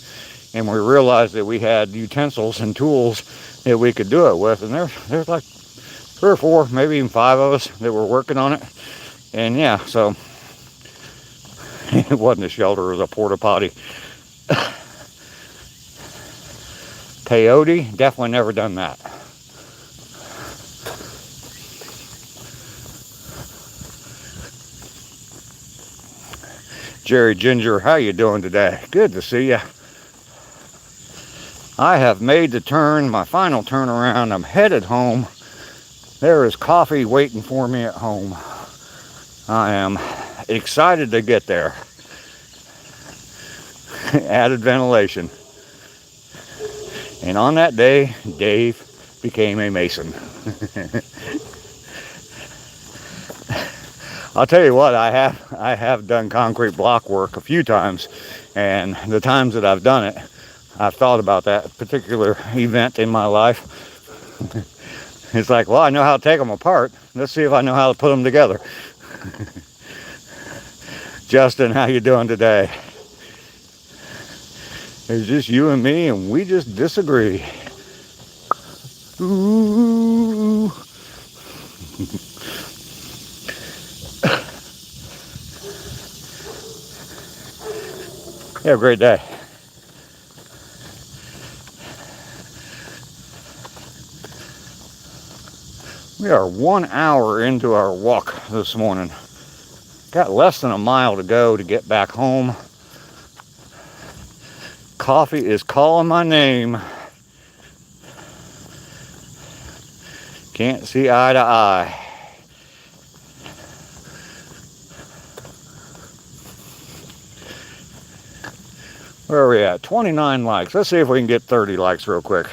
and we realized that we had utensils and tools that we could do it with, and there's like 3 or 4, maybe even 5 of us that were working on it. And yeah, so it wasn't a shelter, it was a porta potty. Peyote, definitely never done that. Jerry Ginger, how you doing today? Good to see you. I have made the turn, my final turnaround. I'm headed home. There is coffee waiting for me at home. I am excited to get there. Added ventilation. And on that day, Dave became a mason. I'll tell you what, I have done concrete block work a few times, and the times that I've done it, I've thought about that particular event in my life. It's like, well, I know how to take them apart. Let's see if I know how to put them together. Justin, how you doing today? It's just you and me, and we just disagree. Ooh. Have a great day. We are 1 hour into our walk this morning. Got less than a mile to go to get back home. Coffee is calling my name. Can't see eye to eye. Where are we at? 29 likes. Let's see if we can get 30 likes real quick.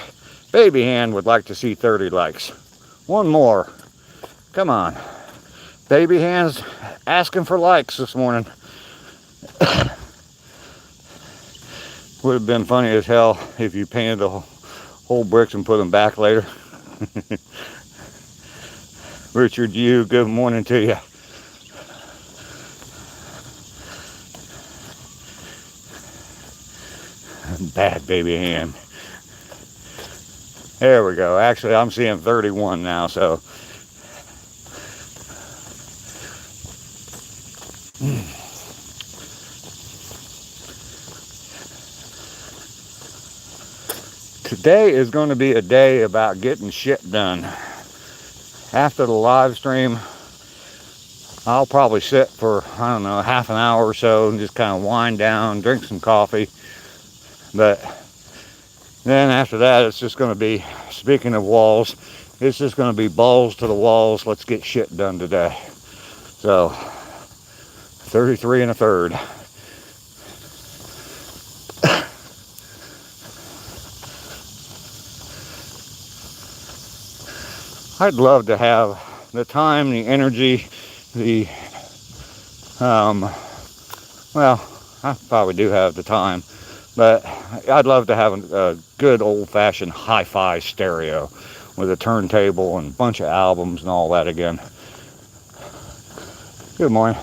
Baby Hand would like to see 30 likes. One more. Come on. Baby Hand's asking for likes this morning. Would have been funny as hell if you painted the whole bricks and put them back later. Richard, you, good morning to you. Bad Baby Hand. There we go. Actually, I'm seeing 31 now, so. Today is going to be a day about getting shit done. After the live stream, I'll probably sit for, I don't know, half an hour or so and just kind of wind down, drink some coffee. But then after that, it's just going to be, speaking of walls, it's just going to be balls to the walls. Let's get shit done today. So, 33 and a third. I'd love to have the time, the energy, well, I probably do have the time, but I'd love to have a good old-fashioned hi-fi stereo with a turntable and a bunch of albums and all that again. Good morning.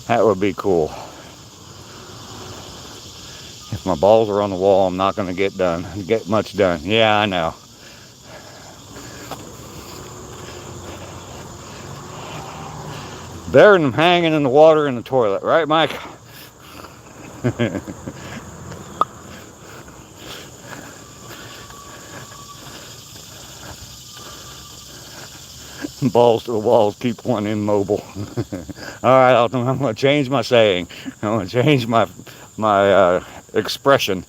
That would be cool. If my balls are on the wall, I'm not going to get much done. Yeah, I know. Better than them hanging in the water in the toilet, right, Mike? Balls to the walls, keep one immobile. All right, I'm going to change my saying. I'm going to change my expression.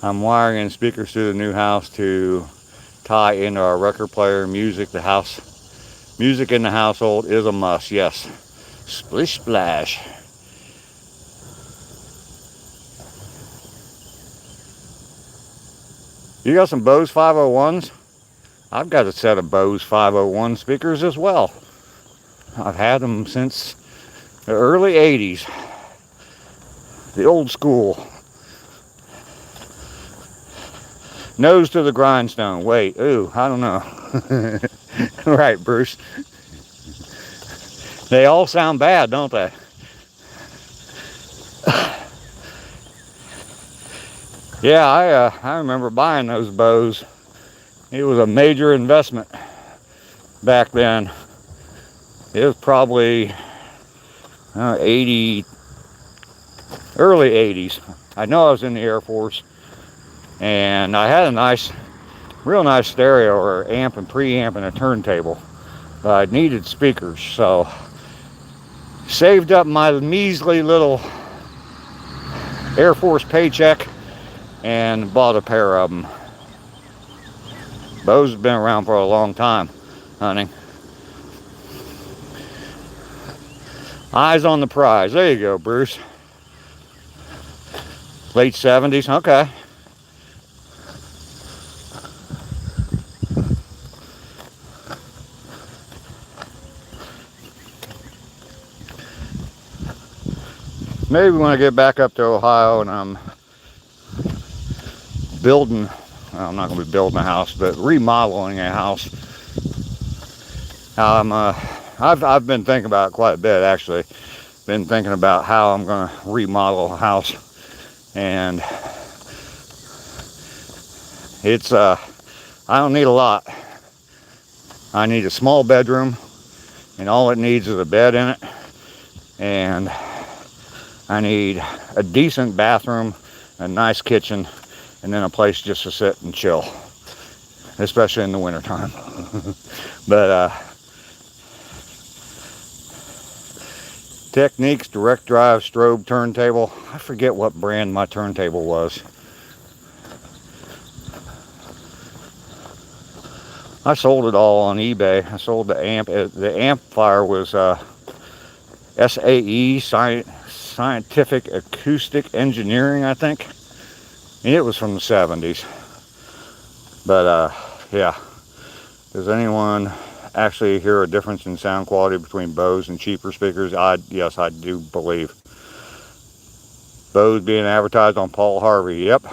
I'm wiring in speakers to the new house to tie into our record player. Music in the household is a must. Yes. Splish splash. You got some Bose 501s? I've got a set of Bose 501 speakers as well. I've had them since the early 80s. The old school. Nose to the grindstone. Wait, ooh, I don't know. Right, Bruce. They all sound bad, don't they? Yeah, I remember buying those Bose. It was a major investment back then. It was probably early 80s. I know I was in the Air Force. And I had a real nice stereo or amp and preamp and a turntable. But I needed speakers, so saved up my measly little Air Force paycheck and bought a pair of them. Bose has been around for a long time, honey. Eyes on the prize. There you go, Bruce. Late 70s, okay. Maybe when I get back up to Ohio and I'm building, well, I'm not going to be building a house, but remodeling a house. I've been thinking about it quite a bit, actually. Been thinking about how I'm going to remodel a house, and it's I don't need a lot. I need a small bedroom, and all it needs is a bed in it, and I need a decent bathroom, a nice kitchen, and then a place just to sit and chill, especially in the wintertime. But Techniques direct drive strobe turntable. I forget what brand my turntable was. I sold it all on eBay. I sold the amp. The amplifier was SAE, Scientific Acoustic Engineering, I think. And it was from the 70s. But yeah. Does anyone actually hear a difference in sound quality between Bose and cheaper speakers? Yes, I do believe. Bose being advertised on Paul Harvey. Yep.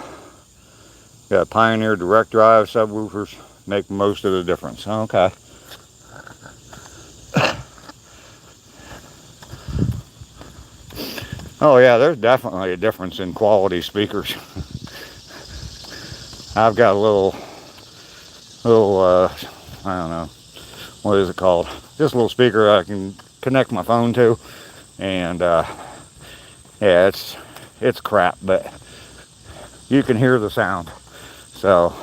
Yeah, Pioneer direct drive subwoofers make most of the difference. Okay. Oh yeah, there's definitely a difference in quality speakers. I've got a little I don't know, what is it called? Just a little speaker I can connect my phone to, and yeah, it's crap, but you can hear the sound. So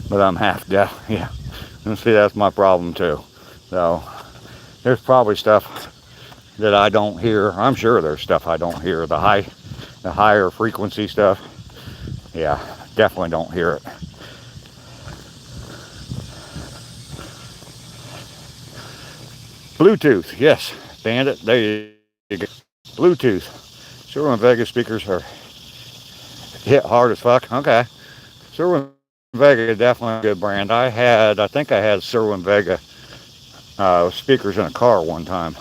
but I'm half deaf. Yeah, and see, that's my problem too. So there's probably stuff that I don't hear. I'm sure there's stuff I don't hear. The higher frequency stuff, yeah, definitely don't hear it. Bluetooth, yes, Bandit, there you go. Bluetooth. Sherwin Vega speakers are hit hard as fuck. Okay. Sherwin Vega is definitely a good brand. I think I had Sherwin Vega speakers in a car one time.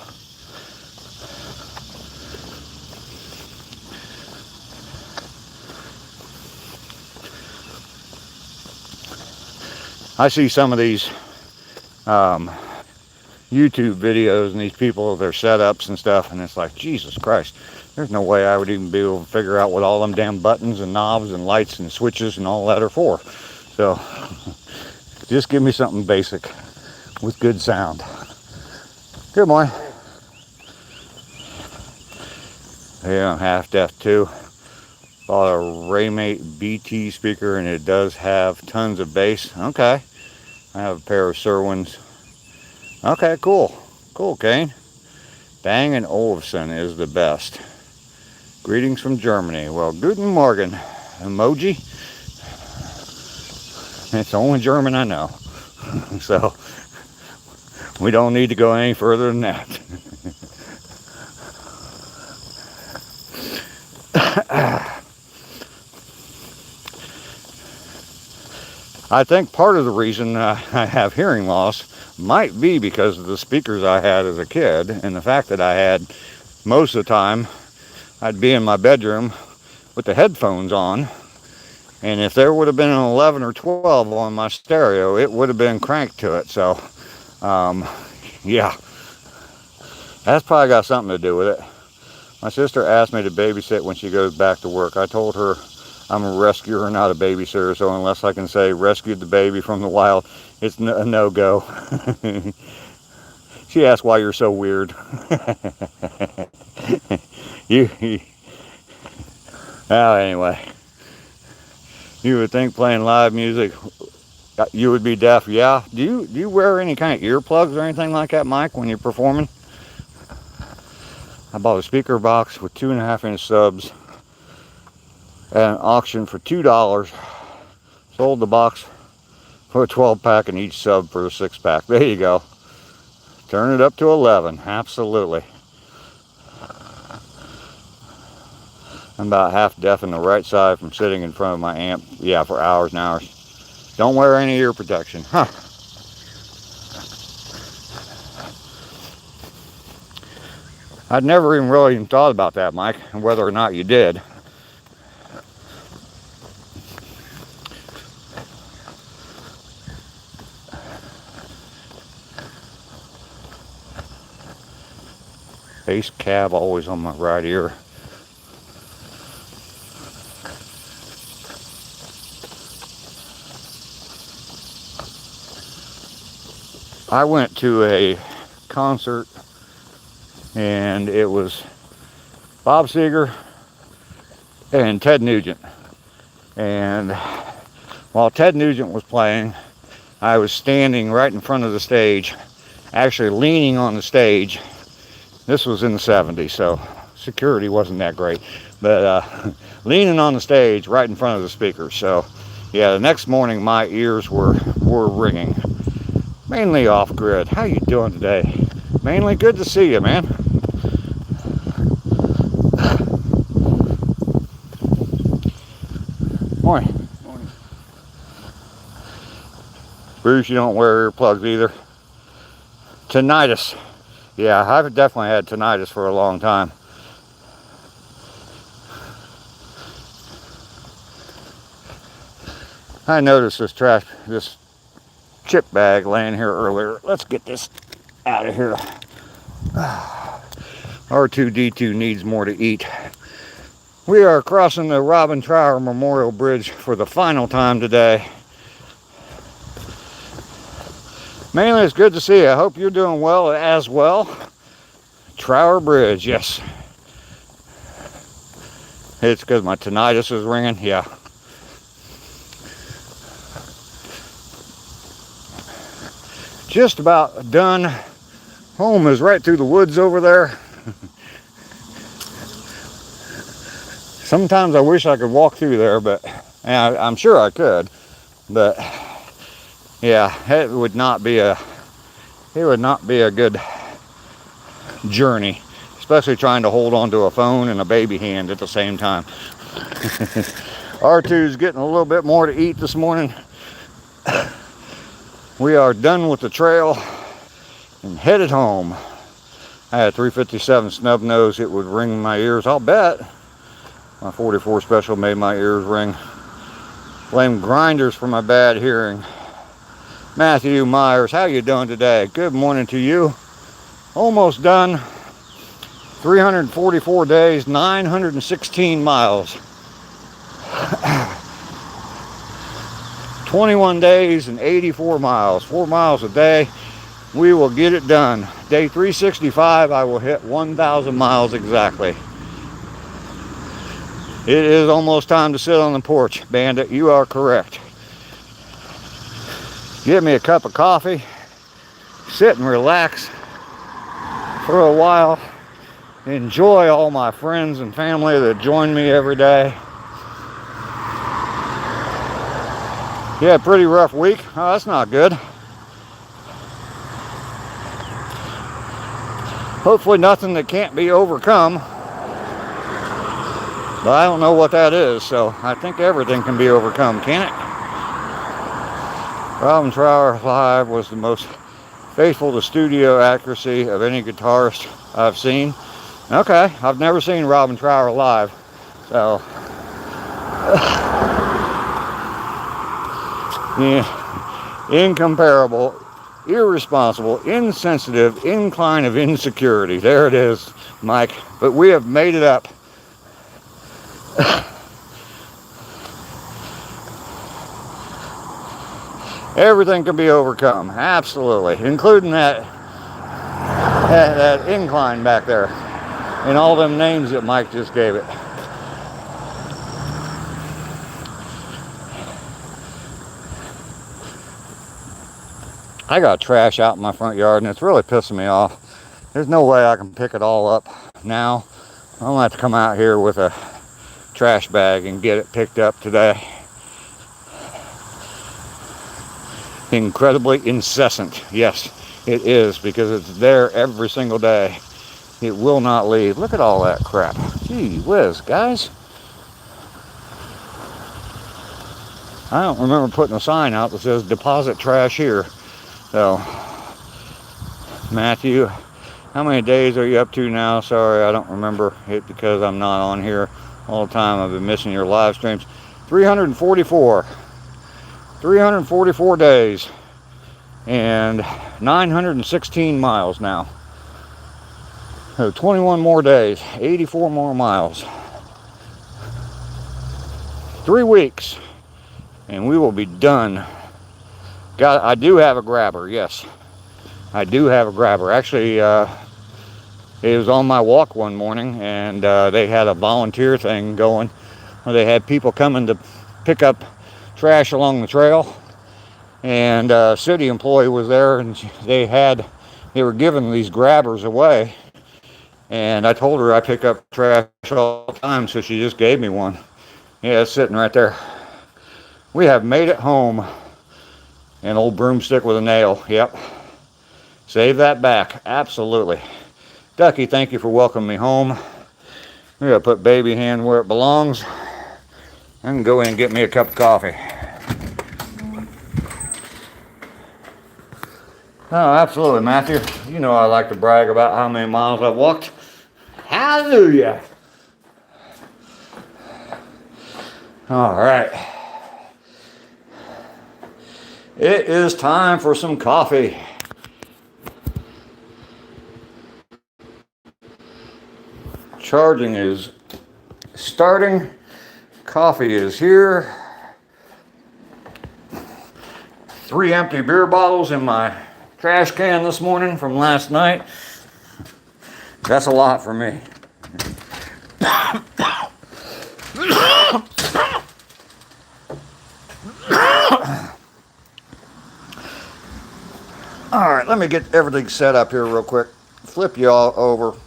I see some of these YouTube videos and these people, their setups and stuff, and it's like, Jesus Christ, there's no way I would even be able to figure out what all them damn buttons and knobs and lights and switches and all that are for. So just give me something basic with good sound. Good morning. Yeah, I'm half deaf too. Bought a Raymate BT speaker, and it does have tons of bass. Okay. I have a pair of Sirwins. Okay, cool. Cool, Kane. Bang & Olufsen is the best. Greetings from Germany. Well, guten Morgen, emoji. It's the only German I know. So, we don't need to go any further than that. I think part of the reason I have hearing loss might be because of the speakers I had as a kid, and the fact that I had, most of the time, I'd be in my bedroom with the headphones on, and if there would have been an 11 or 12 on my stereo, it would have been cranked to it. So, yeah, that's probably got something to do with it. My sister asked me to babysit when she goes back to work. I told her I'm a rescuer, not a babysitter, so unless I can say rescued the baby from the wild, it's a no-go. She asked why you're so weird. Well, anyway, you would think playing live music, you would be deaf. Yeah. Do you wear any kind of earplugs or anything like that, Mike, when you're performing? I bought a speaker box with 2.5-inch subs at an auction for $2. Sold the box for a 12-pack and each sub for a 6-pack. There you go. Turn it up to 11. Absolutely. I'm about half deaf in the right side from sitting in front of my amp. Yeah, for hours and hours. Don't wear any ear protection. Huh. I'd never even really thought about that, Mike, and whether or not you did. Bass cab always on my right ear. I went to a concert and it was Bob Seger and Ted Nugent. And while Ted Nugent was playing, I was standing right in front of the stage, actually leaning on the stage. This was in the 70s, so security wasn't that great. But leaning on the stage right in front of the speakers. So yeah, the next morning my ears were ringing. Mainly off grid. How you doing today? Mainly good to see you, man. Morning. Morning. Bruce, you don't wear earplugs either. Tinnitus. Yeah, I've definitely had tinnitus for a long time. I noticed this chip bag laying here earlier. Let's get this out of here. R2-D2 needs more to eat. We are crossing the Robin Trower Memorial Bridge for the final time today. Mainly, it's good to see you. I hope you're doing well as well. Trower Bridge, yes. It's because my tinnitus is ringing, yeah. Just about done. Home is right through the woods over there. Sometimes I wish I could walk through there, but I'm sure I could. But yeah, it would not be a good journey, especially trying to hold on to a phone and a baby hand at the same time. R2's getting a little bit more to eat this morning. We are done with the trail and headed home. I had a 357 snub nose. It would ring my ears, I'll bet. My 44 special made my ears ring. Blame grinders for my bad hearing. Matthew Myers, how you doing today? Good morning to you. Almost done. 344 days, 916 miles. 21 days and 84 miles. 4 miles a day. We will get it done. Day 365, I will hit 1,000 miles exactly. It is almost time to sit on the porch, Bandit. You are correct. Get me a cup of coffee, sit and relax for a while, enjoy all my friends and family that join me every day. Yeah, pretty rough week. Oh, that's not good. Hopefully nothing that can't be overcome. But I don't know what that is, so I think everything can be overcome, can it? Robin Trower live was the most faithful to studio accuracy of any guitarist I've seen. Okay, I've never seen Robin Trower live, so yeah, incomparable, irresponsible, insensitive, incline of insecurity. There it is, Mike. But we have made it up. Everything can be overcome, absolutely, including that incline back there and all them names that Mike just gave it. I got trash out in my front yard and it's really pissing me off. There's no way I can pick it all up now. I'm gonna have to come out here with a trash bag and get it picked up today. Incredibly incessant. Yes, it is, because it's there every single day. It will not leave. Look at all that crap. Gee whiz, guys. I don't remember putting a sign out that says deposit trash here. So, Matthew, how many days are you up to now? Sorry, I don't remember it because I'm not on here all the time. I've been missing your live streams. 344. 344 days and 916 miles now. So 21 more days, 84 more miles. 3 weeks and we will be done. I do have a grabber, yes. I do have a grabber. Actually, it was on my walk one morning, and they had a volunteer thing going where they had people coming to pick up trash along the trail, and a city employee was there, and they were giving these grabbers away, and I told her I pick up trash all the time, so she just gave me one. Yeah, it's sitting right there. We have made it home. An old broomstick with a nail. Yep. Save that back. Absolutely. Ducky, thank you for welcoming me home. We're going to put baby hand where it belongs. I can go in and get me a cup of coffee. Oh, absolutely, Matthew. You know I like to brag about how many miles I've walked. Hallelujah. All right. It is time for some coffee. Charging is starting. Coffee is here. 3 empty beer bottles in my trash can this morning from last night. That's a lot for me. All right, let me get everything set up here real quick. Flip you all over.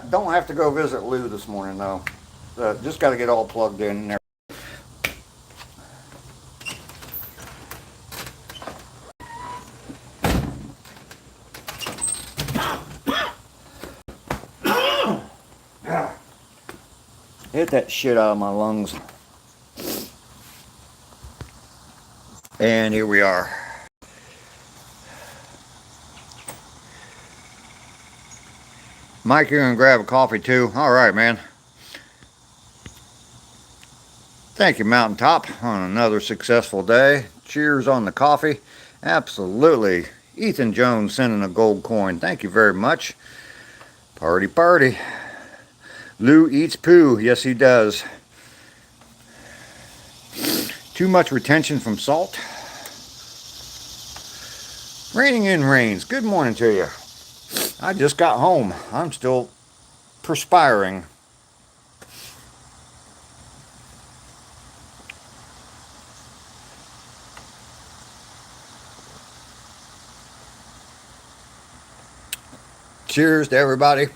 Don't have to go visit Lou this morning though. Just got to get all plugged in there. Hit that shit out of my lungs. And here we are. Mike, you're gonna grab a coffee too? All right, man. Thank you, Mountaintop, on another successful day. Cheers on the coffee. Absolutely. Ethan Jones sending a gold coin. Thank you very much. Party, party. Lou eats poo. Yes, he does. Too much retention from salt. Raining in rains. Good morning to you. I just got home. I'm still perspiring. Cheers to everybody.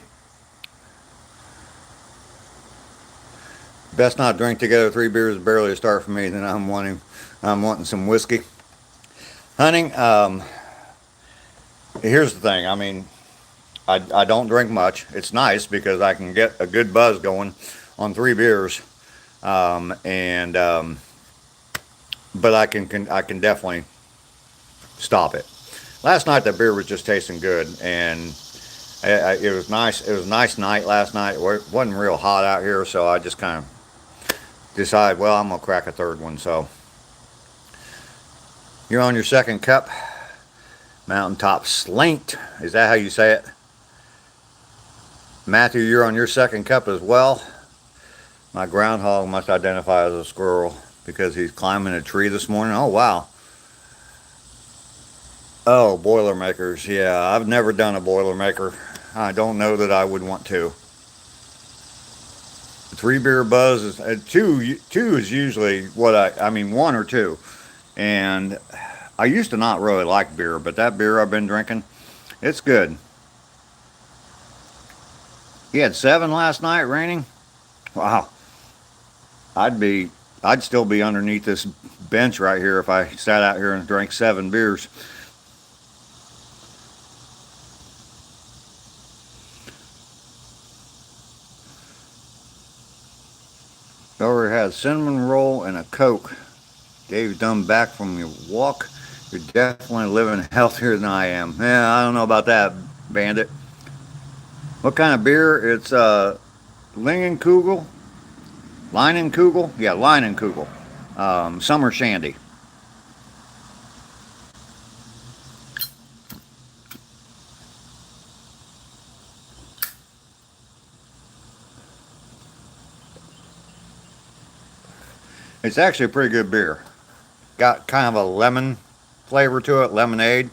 Best not drink together. 3 beers is barely a start for me. Then I'm wanting some whiskey. Hunting. Here's the thing. I mean, I don't drink much. It's nice because I can get a good buzz going on 3 beers, but I can definitely stop it. Last night that beer was just tasting good, and it was nice. It was a nice night last night. It wasn't real hot out here, so I just kind of decided, well, I'm gonna crack a third one. So you're on your second cup. Mountaintop Slaint. Is that how you say it? Matthew, you're on your second cup as well. My groundhog must identify as a squirrel because he's climbing a tree this morning. Oh, wow. Oh, Boilermakers. Yeah, I've never done a Boilermaker. I don't know that I would want to. 3 beer buzz is two is usually what I mean 1 or 2. And I used to not really like beer, but that beer I've been drinking, it's good. You had 7 last night raining? Wow. I'd still be underneath this bench right here if I sat out here and drank 7 beers. Over had a cinnamon roll and a Coke. Dave's done back from your walk. You're definitely living healthier than I am. Yeah, I don't know about that, Bandit. What kind of beer? It's Leinenkugel. Leinenkugel? Yeah, Leinenkugel. Summer Shandy. It's actually a pretty good beer. Got kind of a lemon flavor to it, lemonade.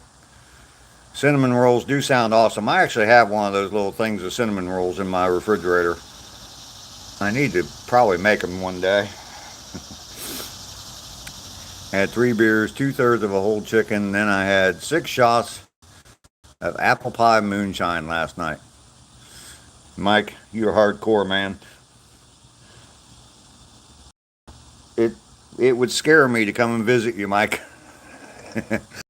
Cinnamon rolls do sound awesome. I actually have one of those little things of cinnamon rolls in my refrigerator. I need to probably make them one day. I had 3 beers, 2/3 of a whole chicken, then I had 6 shots of apple pie moonshine last night. Mike, you're hardcore, man. It it would scare me to come and visit you, Mike.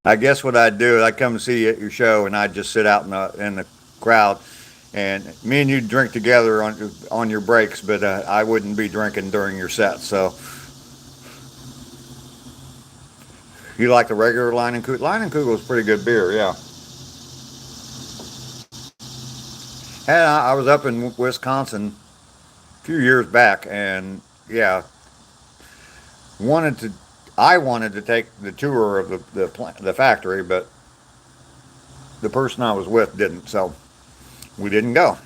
I guess what I'd do is I'd come and see you at your show, and I'd just sit out in the crowd, and me and you'd drink together on your breaks, but I wouldn't be drinking during your set. So you like the regular Leinenkugel? Leinenkugel is pretty good beer, yeah. And I was up in Wisconsin a few years back, and yeah, wanted to. I wanted to take the tour of the factory, but the person I was with didn't, so we didn't go.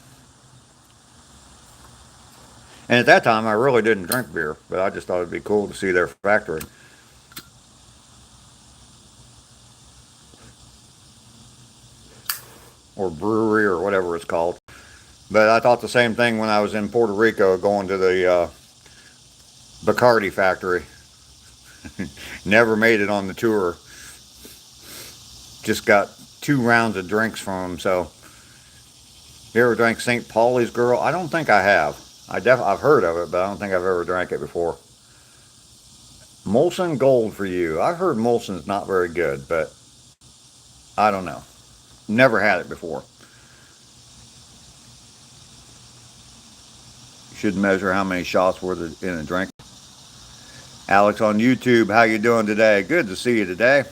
And at that time, I really didn't drink beer, but I just thought it'd be cool to see their factory. Or brewery or whatever it's called. But I thought the same thing when I was in Puerto Rico going to the Bacardi factory. Never made it on the tour. Just got 2 rounds of drinks from them. So, you ever drank St. Pauli's Girl? I don't think I have. I've heard of it, but I don't think I've ever drank it before. Molson Gold for you. I've heard Molson's not very good, but I don't know. Never had it before. Should measure how many shots were in a drink. Alex on YouTube, how you doing today? Good to see you today.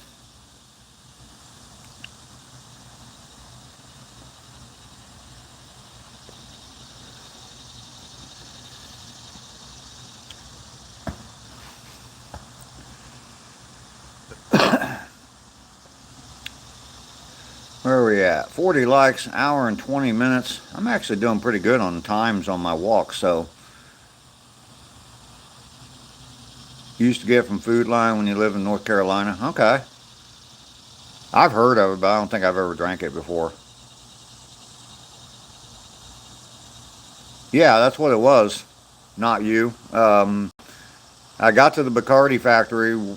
Where are we at? 40 likes, hour and 20 minutes. I'm actually doing pretty good on times on my walk, so. You used to get from Food Line when you live in North Carolina? Okay. I've heard of it, but I don't think I've ever drank it before. Yeah, that's what it was. Not you. I got to the Bacardi factory,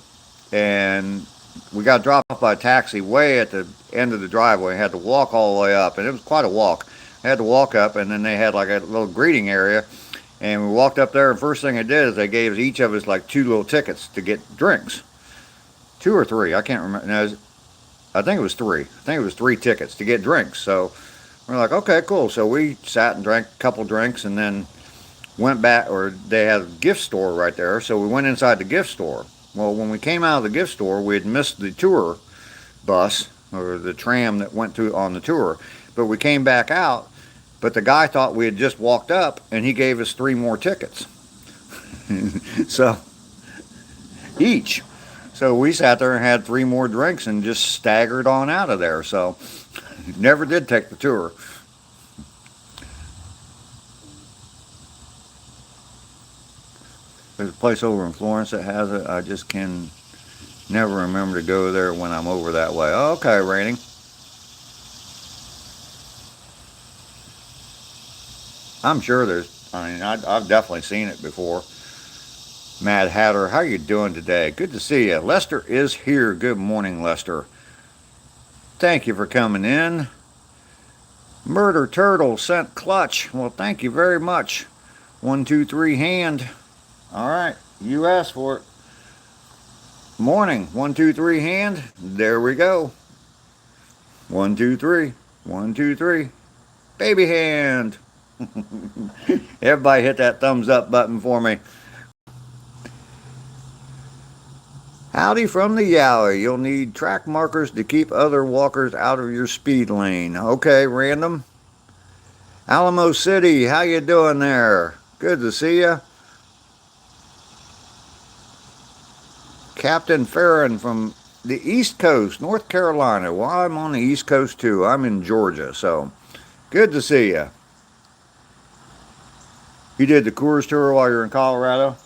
and we got dropped off by a taxi way at the end of the driveway. I had to walk all the way up, and it was quite a walk. I had to walk up, and then they had like a little greeting area, and we walked up there, and first thing they did is they gave each of us like 2 little tickets to get drinks. 2 or 3, I can't remember. No, I think it was 3. I think it was 3 tickets to get drinks. So we're like, okay, cool. So we sat and drank a couple drinks, and then went back, or they had a gift store right there, so we went inside the gift store. Well, when we came out of the gift store, we had missed the tour bus, or the tram that went to on the tour, but we came back out, but the guy thought we had just walked up, and he gave us 3 more tickets. So, each. So we sat there and had 3 more drinks and just staggered on out of there, so never did take the tour. There's a place over in Florence that has it. I just can never remember to go there when I'm over that way. Oh, okay, raining. I'm sure I've definitely seen it before. Mad Hatter, how you doing today? Good to see you. Lester is here. Good morning, Lester. Thank you for coming in. Murder Turtle sent clutch. Well, thank you very much. 1, 2, 3 hand. All right, you asked for it. Morning, 1, 2, 3 hand. There we go. 1, 2, 3. 1, 2, 3. Baby hand. Everybody hit that thumbs up button for me. Howdy from the Yowie. You'll need track markers to keep other walkers out of your speed lane. Okay, random. Alamo City, how you doing there? Good to see you. Captain Farron from the East Coast, North Carolina. Well, I'm on the East Coast too. I'm in Georgia, so good to see you. You did the Coors tour while you're in Colorado?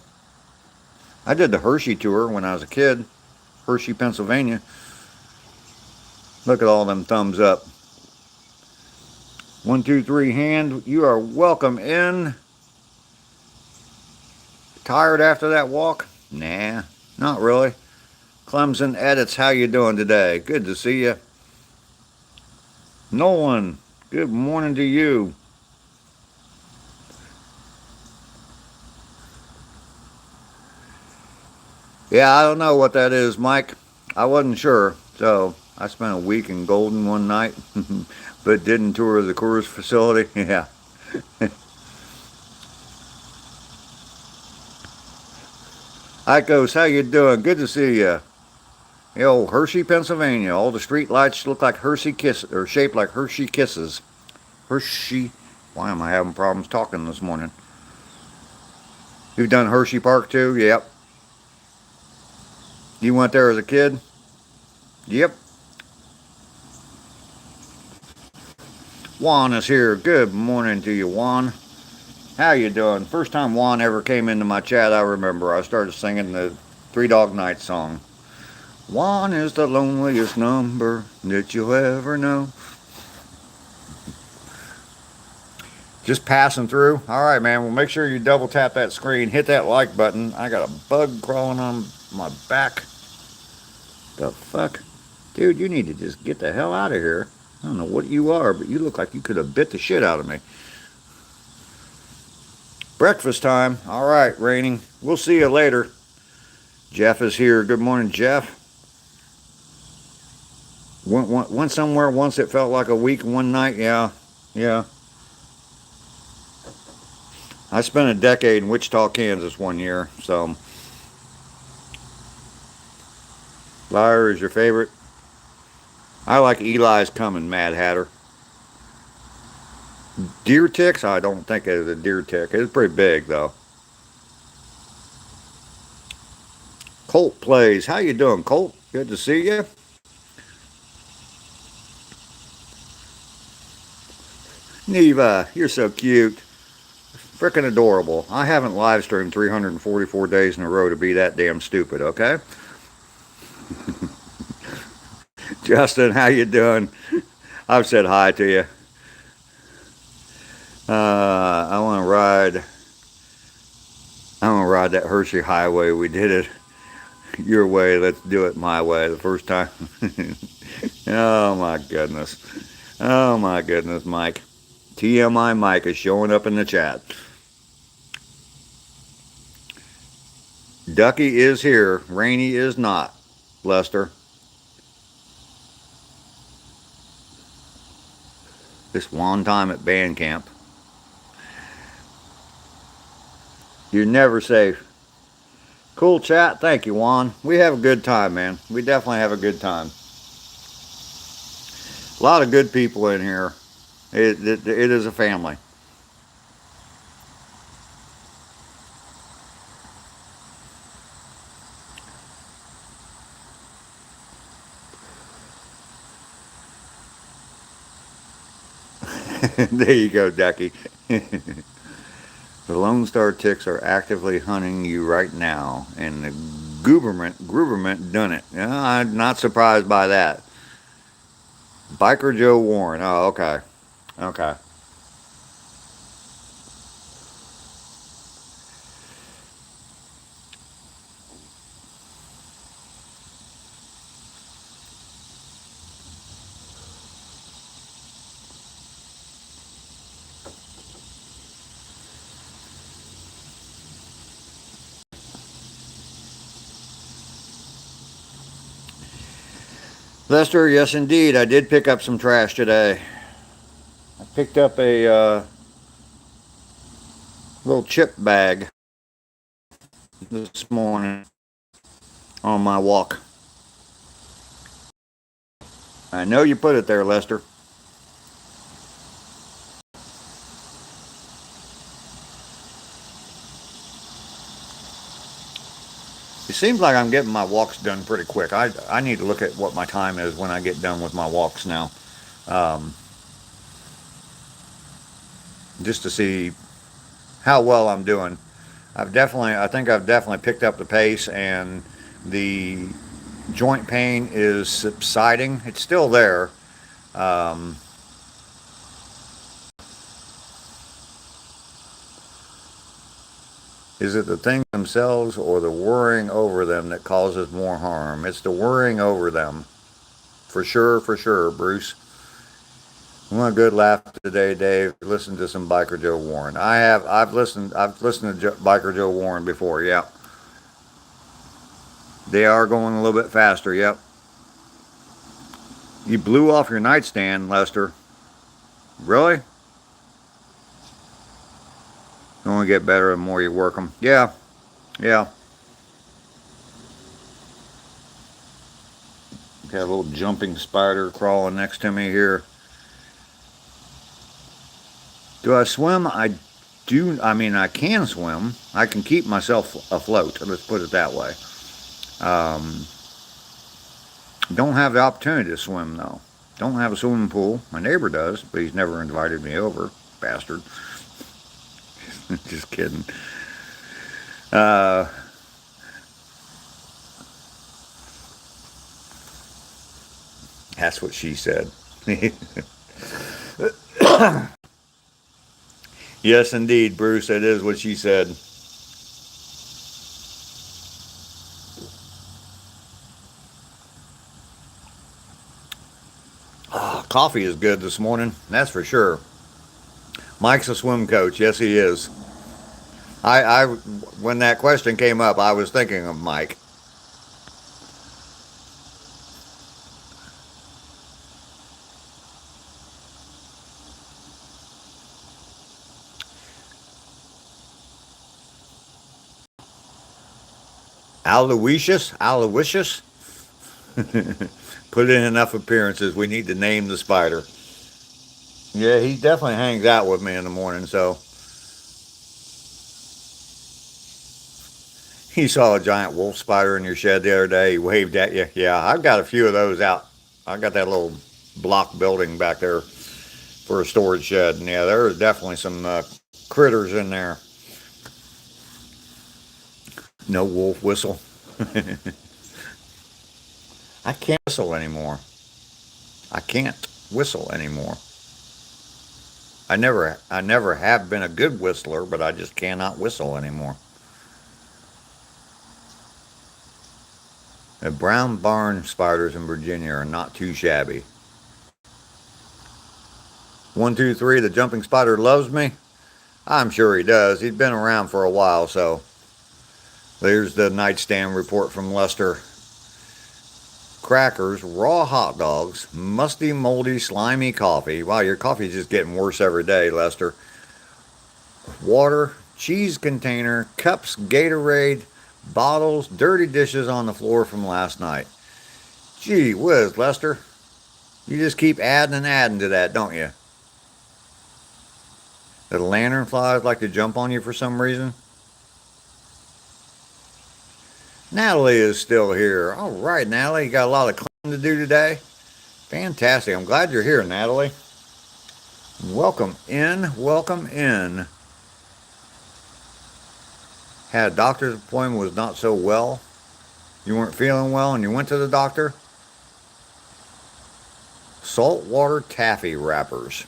I did the Hershey tour when I was a kid, Hershey, Pennsylvania. Look at all them thumbs up. 1, 2, 3 hand. You are welcome in. Tired after that walk? Nah, not really. Clemson Edits, how you doing today? Good to see you. Nolan, good morning to you. Yeah, I don't know what that is, Mike. I wasn't sure. So I spent a week in Golden one night, but didn't tour the cruise facility. Yeah. Icos, how you doing? Good to see you. The old Hershey, Pennsylvania. All the street lights look like Hershey kisses, or shaped like Hershey kisses. Hershey. Why am I having problems talking this morning? You've done Hershey Park too? Yep. You went there as a kid? Yep. Juan is here. Good morning to you, Juan. How you doing? First time Juan ever came into my chat, I remember. I started singing the Three Dog Night song. Juan is the loneliest number that you'll ever know. Just passing through. All right, man. Well, make sure you double tap that screen. Hit that like button. I got a bug crawling on my back. The fuck? Dude, you need to just get the hell out of here. I don't know what you are, but you look like you could have bit the shit out of me. Breakfast time. All right, Raining. We'll see you later. Jeff is here. Good morning, Jeff. Went somewhere once. It felt like a week, one night. Yeah. I spent a decade in Wichita, Kansas one year. So, Liar is your favorite. I like Eli's Coming, Mad Hatter. Deer ticks? I don't think it is a deer tick. It's pretty big, though. Colt plays. How you doing, Colt? Good to see you. Neva, you're so cute. Freaking adorable. I haven't live streamed 344 days in a row to be that damn stupid, okay? Justin, how you doing? I've said hi to you. I want to ride. I want to ride that Hershey Highway. We did it your way. Let's do it my way the first time. Oh my goodness. Oh my goodness, Mike. TMI Mike is showing up in the chat. Ducky is here. Rainy is not. Lester. This one time at band camp. You're never safe. Cool chat. Thank you, Juan. We have a good time, man. We definitely have a good time. A lot of good people in here. It is a family. There you go, Ducky. The Lone Star ticks are actively hunting you right now, and the Gruberment done it. I'm not surprised by that. Biker Joe Warren. Oh, okay. Okay. Lester, yes indeed, I did pick up some trash today. I picked up a little chip bag this morning on my walk. I know you put it there, Lester. It seems like I'm getting my walks done pretty quick. I need to look at what my time is when I get done with my walks now. Just to see how well I'm doing. I think I've definitely picked up the pace and the joint pain is subsiding. It's still there. Um, is it the things themselves or the worrying over them that causes more harm? It's the worrying over them. For sure, Bruce. Well, a good laugh today, Dave. Listen to some Biker Joe Warren. I have. I've listened to Biker Joe Warren before. Yep. They are going a little bit faster. Yep. You blew off your nightstand, Lester. Really? You only get better the more you work them. Yeah. Yeah. Got a little jumping spider crawling next to me here. Do I swim? I do. I mean, I can swim. I can keep myself afloat. Let's put it that way. Um, don't have the opportunity to swim though. Don't have a swimming pool. My neighbor does, but he's never invited me over. Bastard. Just kidding. Uh, that's what she said. Yes, indeed, Bruce. That is what she said. Oh, coffee is good this morning. That's for sure. Mike's a swim coach. Yes, he is. When that question came up, I was thinking of Mike. Aloysius? Aloysius? Put in enough appearances. We need to name the spider. Yeah, he definitely hangs out with me in the morning, so. He saw a giant wolf spider in your shed the other day. He waved at you. Yeah, I've got a few of those out. I got that little block building back there for a storage shed. And yeah, there are definitely some critters in there. No wolf whistle. I can't whistle anymore. I can't whistle anymore. I never have been a good whistler, but I just cannot whistle anymore. The brown barn spiders in Virginia are not too shabby. 123, the jumping spider loves me. I'm sure he does. He's been around for a while, so. There's the nightstand report from Lester. Crackers, raw hot dogs, musty, moldy, slimy coffee. Wow, your coffee's just getting worse every day, Lester. Water, cheese container, cups, Gatorade, bottles, dirty dishes on the floor from last night. Gee whiz, Lester. You just keep adding and adding to that, don't you? The lanternflies like to jump on you for some reason. Natalie is still here. All right, Natalie, you got a lot of cleaning to do today. Fantastic. I'm glad you're here, Natalie. Welcome in. Welcome in. Had a doctor's appointment, was not so well. You weren't feeling well and you went to the doctor? Saltwater taffy wrappers.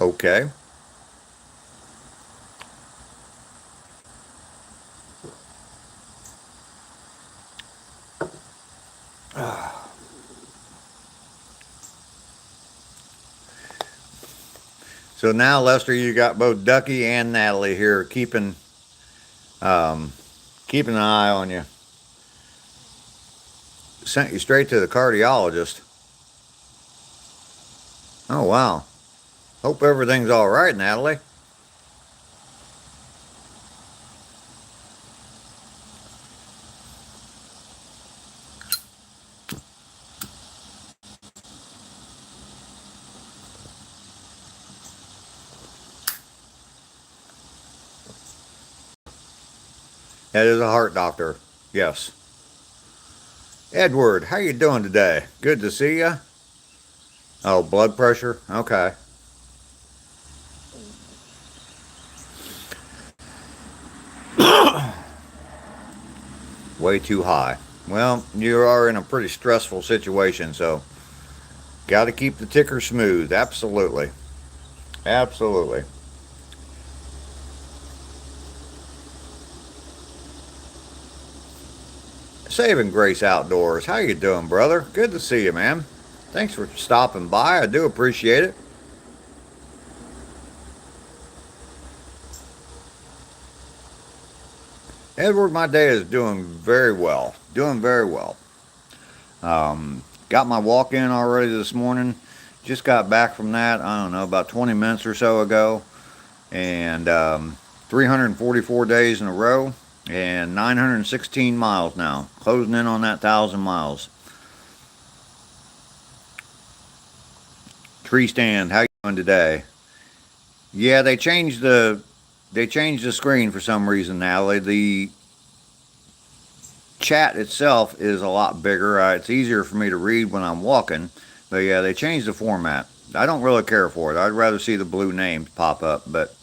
Okay. So now, Lester, you got both Ducky and Natalie here keeping an eye on you. Sent you straight to the cardiologist. Oh, wow. Hope everything's all right, Natalie. That is a heart doctor. Yes. Edward, how you doing today? Good to see you. Oh, blood pressure? Okay. Way too high. Well, you are in a pretty stressful situation, so got to keep the ticker smooth. Absolutely. Absolutely. Saving Grace Outdoors. How you doing, brother? Good to see you, man. Thanks for stopping by. I do appreciate it. Edward, my day is doing very well. Doing very well. Got my walk in already this morning. Just got back from that, I don't know, about 20 minutes or so ago. And 344 days in a row and 916 miles now. Closing in on that 1,000 miles. Tree stand, how you doing today? Yeah, they changed the screen for some reason now. The chat itself is a lot bigger. It's easier for me to read when I'm walking. But yeah, they changed the format. I don't really care for it. I'd rather see the blue names pop up, but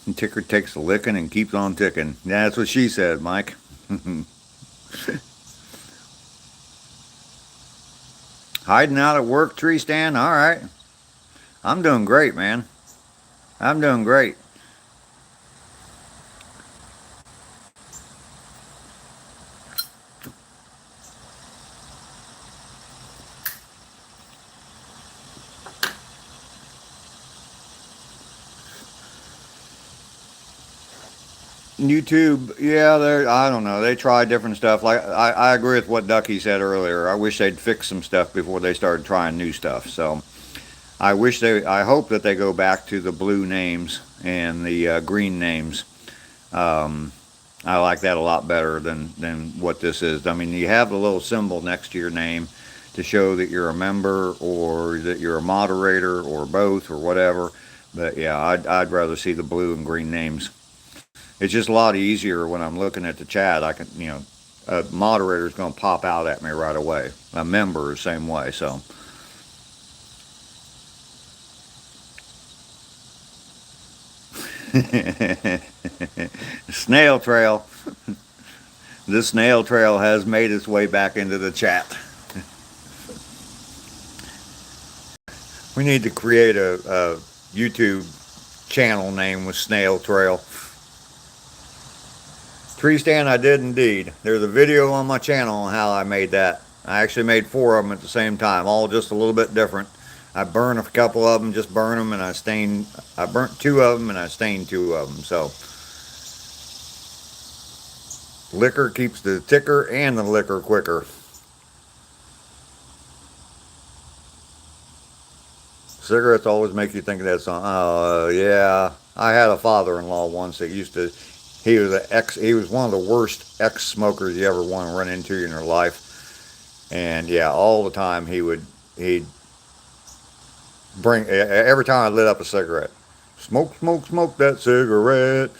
the ticker takes a licking and keeps on ticking. Yeah, that's what she said, Mike. Hiding out at work, tree stand. All right. I'm doing great, man. I'm doing great. YouTube, yeah, I don't know. They try different stuff. Like I agree with what Ducky said earlier. I wish they'd fix some stuff before they started trying new stuff. So I hope that they go back to the blue names and the green names. Um, I like that a lot better than what this is. I mean, you have the little symbol next to your name to show that you're a member or that you're a moderator or both or whatever. But yeah, I'd rather see the blue and green names. It's just a lot easier when I'm looking at the chat. I can, a moderator is going to pop out at me right away. A member is the same way. So, snail trail. This snail trail has made its way back into the chat. We need to create a YouTube channel name with snail trail. Tree stand, I did indeed. There's a video on my channel on how I made that. I actually made 4 of them at the same time, all just a little bit different. I burned a couple of them, just burn them, and I burnt 2 of them and I stained 2 of them. So liquor keeps the ticker and the liquor quicker. Cigarettes always make you think of that song. Oh, yeah. I had a father-in-law once that used to, he was one of the worst ex-smokers you ever want to run into in your life. And yeah, all the time he'd bring, every time I lit up a cigarette, smoke, smoke, smoke that cigarette.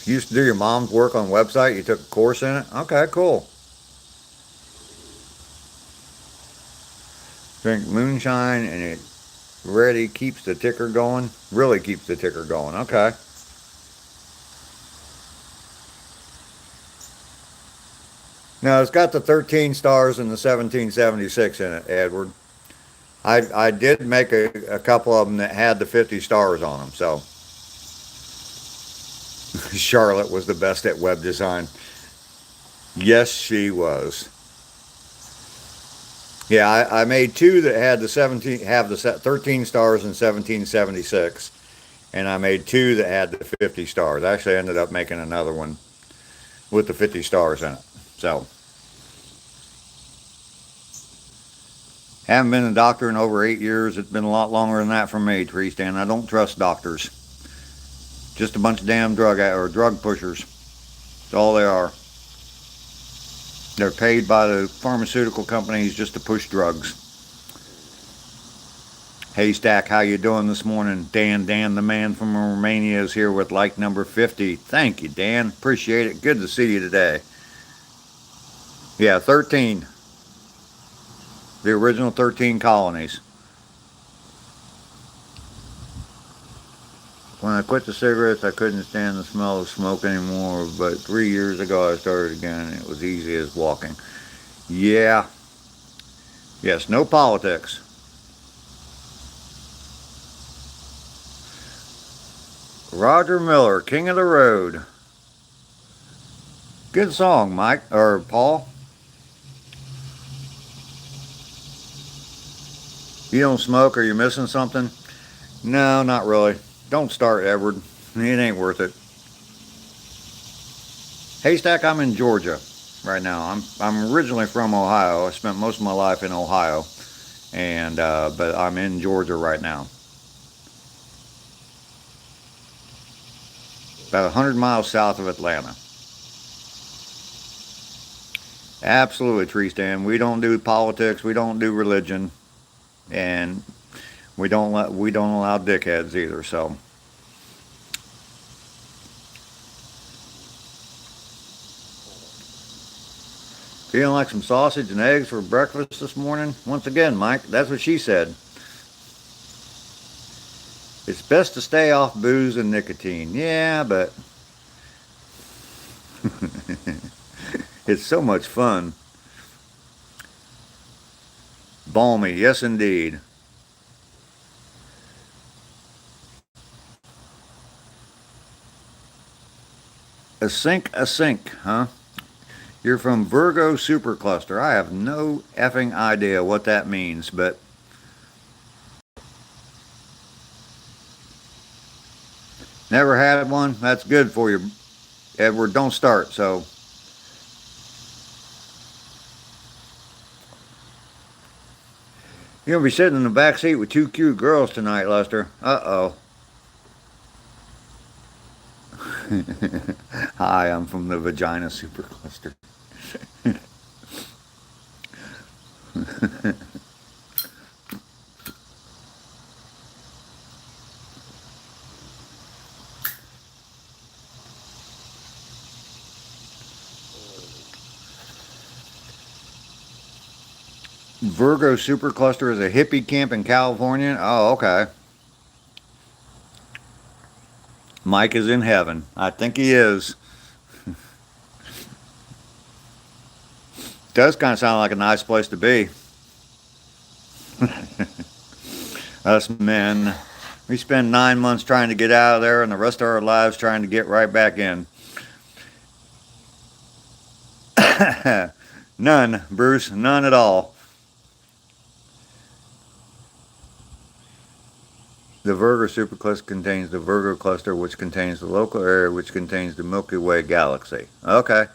You used to do your mom's work on the website? You took a course in it? Okay, cool. Drink moonshine and it ready keeps the ticker going. Really keeps the ticker going. Okay. Now it's got the 13 stars and the 1776 in it, Edward. I did make a couple of them that had the 50 stars on them. So Charlotte was the best at web design. Yes, she was. Yeah, I made 2 that had the 13 stars and 1776, and I made 2 that had the 50 stars. I actually ended up making another one with the 50 stars in it. So, haven't been a doctor in over 8 years. It's been a lot longer than that for me, Tree Stand. I don't trust doctors. Just a bunch of damn drug pushers. That's all they are. They're paid by the pharmaceutical companies just to push drugs. Haystack, how you doing this morning? Dan the man from Romania is here with like number 50. Thank you, Dan. Appreciate it. Good to see you today. Yeah, 13. The original 13 colonies. When I quit the cigarettes. I couldn't stand the smell of smoke anymore, but 3 years ago I started again, and it was easy as walking. Yeah. Yes, no politics. Roger Miller, King of the Road. Good song, Mike, or Paul. You don't smoke or you're missing something? No, not really. Don't start, Edward. It ain't worth it. Haystack, I'm in Georgia right now. I'm originally from Ohio. I spent most of my life in Ohio, and but I'm in Georgia right now. About 100 miles south of Atlanta. Absolutely, tree stand. We don't do politics. We don't do religion, and we don't allow dickheads either. So feeling like some sausage and eggs for breakfast this morning? Once again, Mike, that's what she said. It's best to stay off booze and nicotine. Yeah, but it's so much fun. Balmy, yes indeed. A sink, huh? You're from Virgo Supercluster. I have no effing idea what that means, but never had one. That's good for you, Edward. Don't start. So you're gonna be sitting in the back seat with two cute girls tonight, Lester. Uh-oh. Hi, I'm from the Vagina Supercluster. Virgo Supercluster is a hippie camp in California. Oh, okay. Mike is in heaven. I think he is. Does kind of sound like a nice place to be. Us men, we spend 9 months trying to get out of there and the rest of our lives trying to get right back in. None, Bruce, none at all. The Virgo supercluster contains the Virgo cluster, which contains the local area, which contains the Milky Way galaxy. Okay.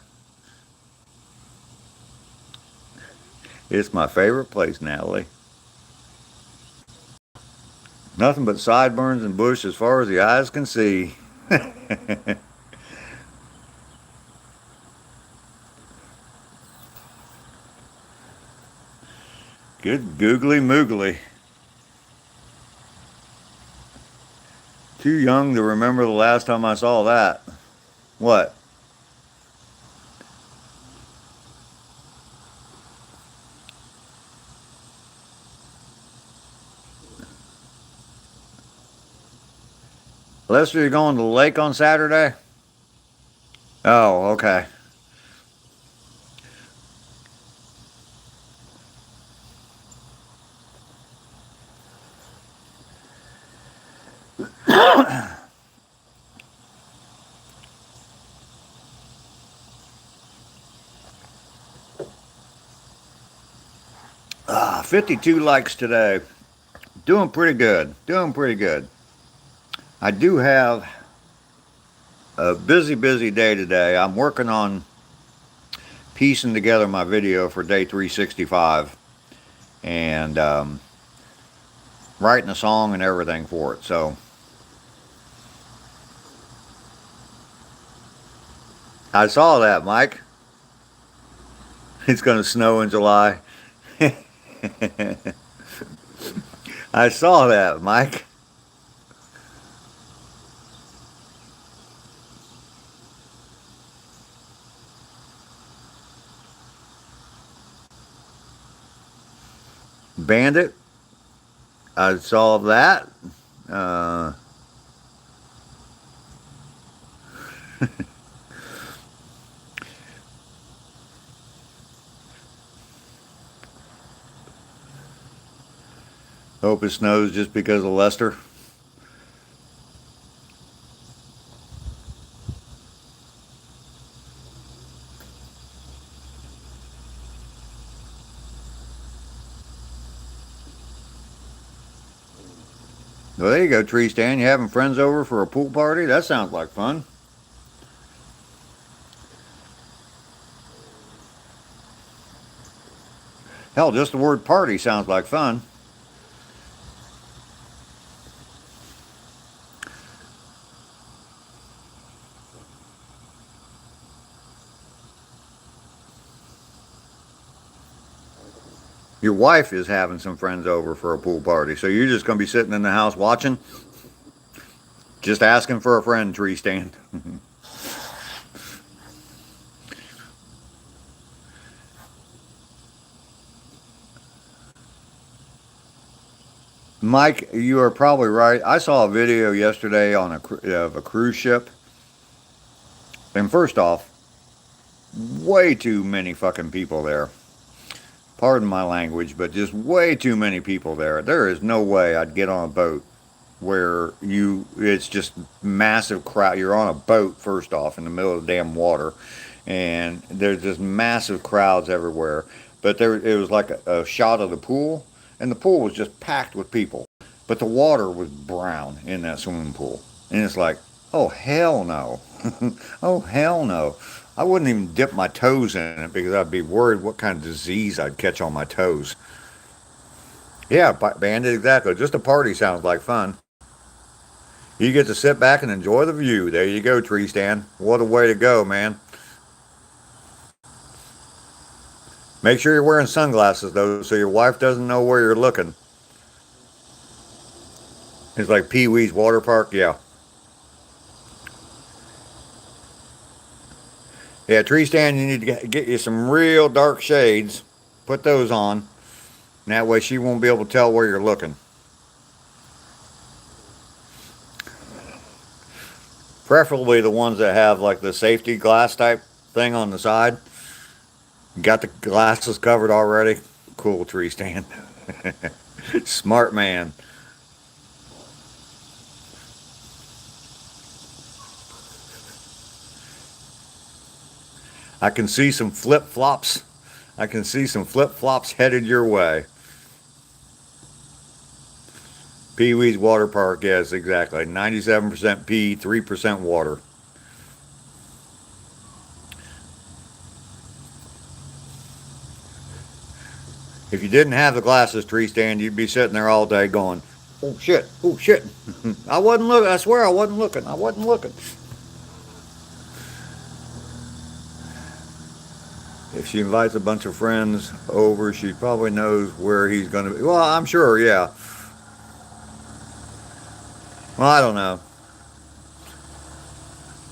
It's my favorite place, Natalie. Nothing but sideburns and bush as far as the eyes can see. Good googly moogly. Too young to remember the last time I saw that. What? Lester, you going to the lake on Saturday? Oh, okay. Ah, 52 likes today. Doing pretty good. Doing pretty good. I do have a busy day today. I'm working on piecing together my video for day 365 and writing a song and everything for it. So I saw that, Mike. It's going to snow in July. I saw that, Mike. Bandit. I saw that. Hope it snows just because of Lester. Well, there you go, tree stand. You having friends over for a pool party? That sounds like fun. Hell, just the word party sounds like fun. Your wife is having some friends over for a pool party, so you're just going to be sitting in the house watching, just asking for a friend, tree stand. Mike, you are probably right. I saw a video yesterday on of a cruise ship, and first off, way too many fucking people there. Pardon my language, but just way too many people there. There is no way I'd get on a boat where it's just massive crowd. You're on a boat first off in the middle of the damn water, and there's just massive crowds everywhere. But it was like a shot of the pool, and the pool was just packed with people. But the water was brown in that swimming pool, and it's like, oh hell no, oh hell no. I wouldn't even dip my toes in it because I'd be worried what kind of disease I'd catch on my toes. Yeah, Bandit, exactly. Just a party sounds like fun. You get to sit back and enjoy the view. There you go, tree stand. What a way to go, man. Make sure you're wearing sunglasses, though, so your wife doesn't know where you're looking. It's like Pee Wee's Water Park, yeah. Yeah, tree stand, you need to get you some real dark shades. Put those on. And that way she won't be able to tell where you're looking. Preferably the ones that have like the safety glass type thing on the side. Got the glasses covered already? Cool, tree stand. Smart man. I can see some flip flops. I can see some flip flops headed your way. Pee Wee's Water Park, yes, exactly. 97% pee, 3% water. If you didn't have the glasses, tree stand, you'd be sitting there all day going, oh shit, oh shit. I wasn't looking, I swear I wasn't looking, I wasn't looking. If she invites a bunch of friends over, she probably knows where he's going to be. Well, I'm sure, yeah. Well, I don't know.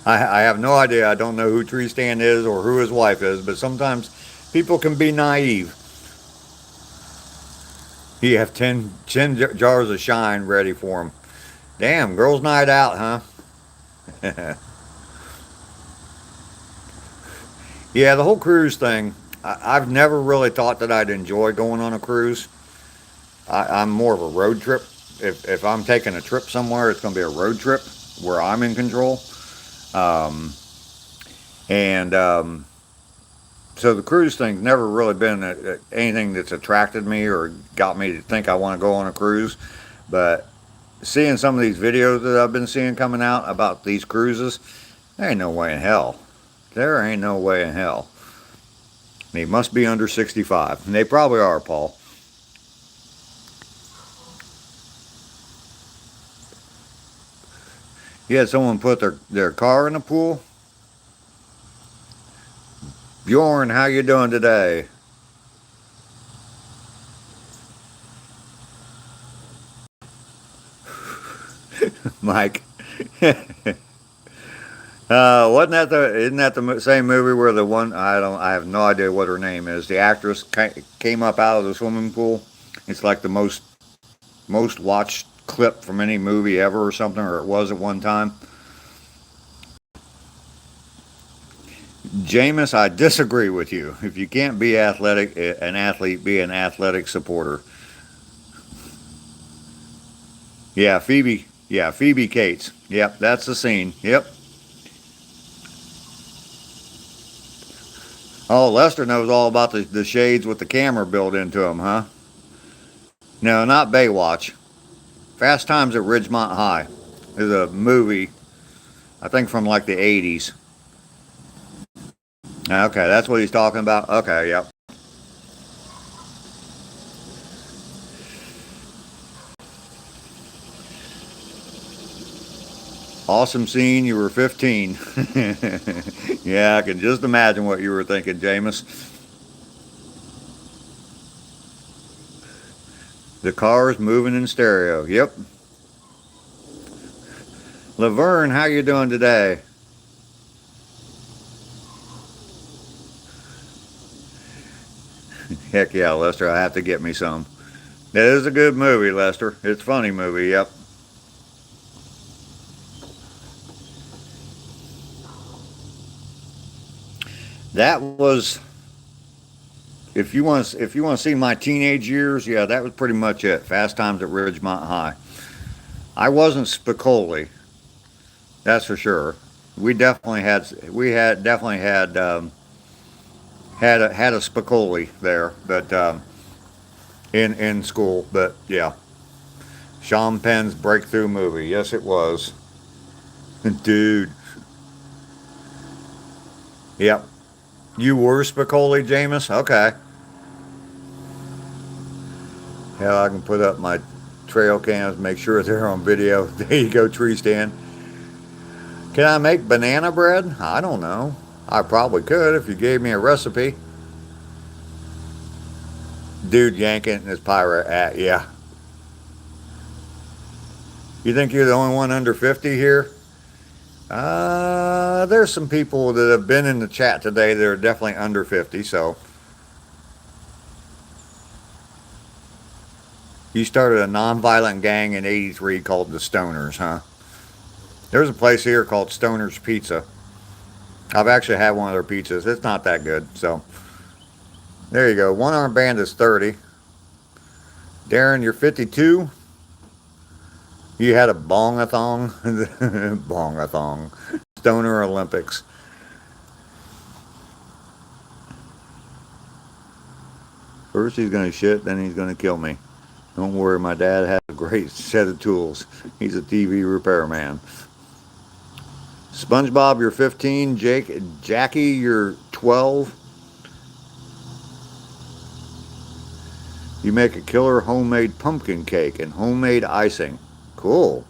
I have no idea. I don't know who Tree Stand is or who his wife is, but sometimes people can be naive. You have 10 jars of shine ready for him. Damn, girls' night out, huh? Yeah, the whole cruise thing, I've never really thought that I'd enjoy going on a cruise. I'm more of a road trip. If I'm taking a trip somewhere, it's going to be a road trip where I'm in control. Um, and So the cruise thing's never really been anything that's attracted me or got me to think I want to go on a cruise. But seeing some of these videos that I've been seeing coming out about these cruises, there ain't no way in hell. There ain't no way in hell. They must be under 65. And they probably are, Paul. You had someone put their car in the pool. Bjorn, how you doing today? Mike. Wasn't that isn't that the same movie where the one, I have no idea what her name is. The actress came up out of the swimming pool. It's like the most watched clip from any movie ever or something, or it was at one time. Jameis, I disagree with you. If you can't be athletic, an athlete, be an athletic supporter. Yeah, Phoebe. Yeah, Phoebe Cates. Yep, that's the scene. Yep. Oh, Lester knows all about the shades with the camera built into them, huh? No, not Baywatch. Fast Times at Ridgemont High is a movie, I think from like the 80s. Okay, that's what he's talking about. Okay, yep. Awesome scene. You were 15. Yeah, I can just imagine what you were thinking, Jameis. The car's moving in stereo. Yep. Laverne, how you doing today? Heck yeah, Lester. I have to get me some. That is a good movie, Lester. It's a funny movie. Yep. That was if you want to see my teenage years, yeah, that was pretty much it. Fast Times at Ridgemont High. I wasn't Spicoli, that's for sure. We had definitely had a Spicoli there, but in school. But yeah, Sean Penn's breakthrough movie. Yes, it was. Dude. Yep. You were Spicoli, Jameis? Okay. Hell, I can put up my trail cams, make sure they're on video. There you go, tree stand. Can I make banana bread? I don't know. I probably could if you gave me a recipe. Dude yanking his pirate hat, yeah. You think you're the only one under 50 here? There's some people that have been in the chat today that are definitely under 50, so. You started a nonviolent gang in '83 called the Stoners, huh? There's a place here called Stoner's Pizza. I've actually had one of their pizzas. It's not that good, so. There you go. One Arm Band is 30. Darren, you're 52. You had a bong-a-thong. Bong-a-thong. Stoner Olympics. First he's going to shit, then he's going to kill me. Don't worry, my dad has a great set of tools. He's a TV repairman. SpongeBob, you're 15. Jackie, you're 12. You make a killer homemade pumpkin cake and homemade icing. Cool.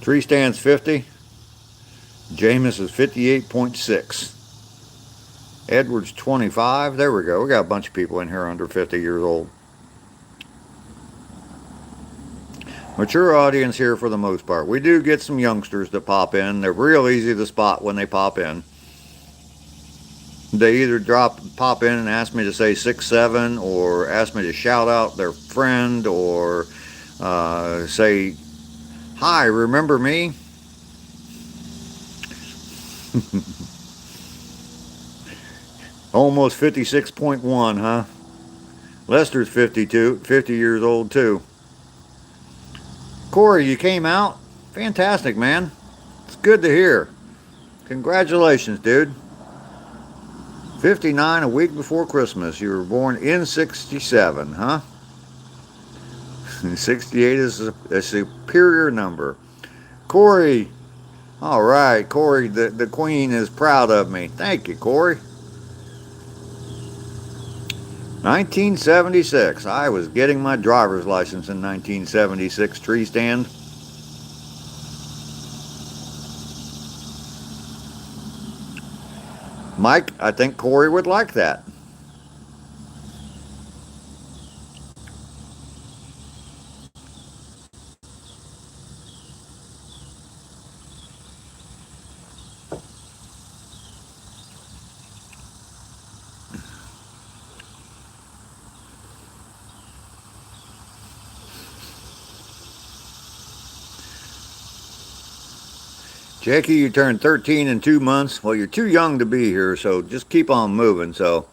Tree stand's 50. Jameis is 58.6. Edward's 25. There we go. We got a bunch of people in here under 50 years old. Mature audience here for the most part. We do get some youngsters that pop in. They're real easy to spot when they pop in. They either pop in and ask me to say 6'7", or ask me to shout out their friend, or say, "Hi, remember me?" Almost 56.1, huh? Lester's 50 years old too. Corey, you came out? Fantastic, man. It's good to hear. Congratulations, dude. 59 a week before Christmas. You were born in 67, huh? 68 is a superior number. Corey. All right, Corey, the queen is proud of me. Thank you, Corey. 1976. I was getting my driver's license in 1976, tree stand. Mike, I think Corey would like that. Jackie, you turned 13 in 2 months. Well, you're too young to be here, so just keep on moving. So,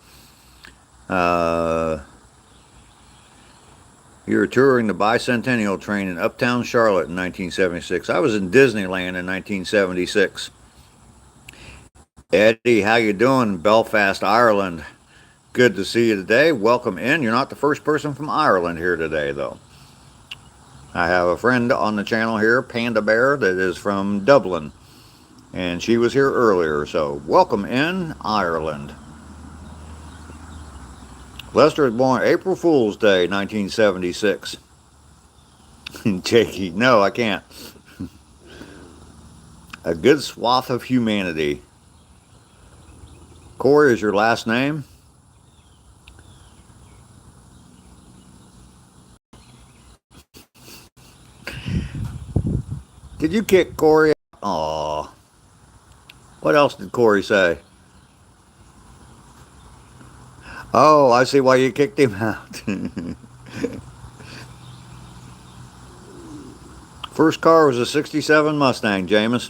You were touring the bicentennial train in Uptown Charlotte in 1976. I was in Disneyland in 1976. Eddie, how you doing? Belfast, Ireland. Good to see you today. Welcome in. You're not the first person from Ireland here today, though. I have a friend on the channel here, Panda Bear, that is from Dublin. And she was here earlier, so welcome in, Ireland. Lester was born April Fool's Day, 1976. Jakey, no, I can't. A good swath of humanity. Corey is your last name? Did you kick Corey? Aw. What else did Corey say? Oh, I see why you kicked him out. First car was a 67 Mustang, Jameis.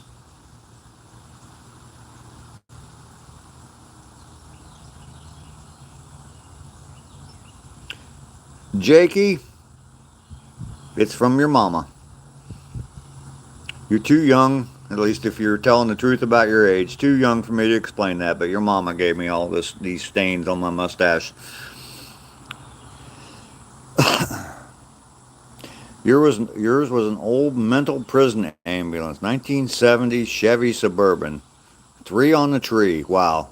Jakey, it's from your mama. You're too young, at least if you're telling the truth about your age, too young for me to explain that, but your mama gave me all these stains on my mustache. Yours was an old mental prison ambulance, 1970 Chevy Suburban. 3 on the tree. Wow.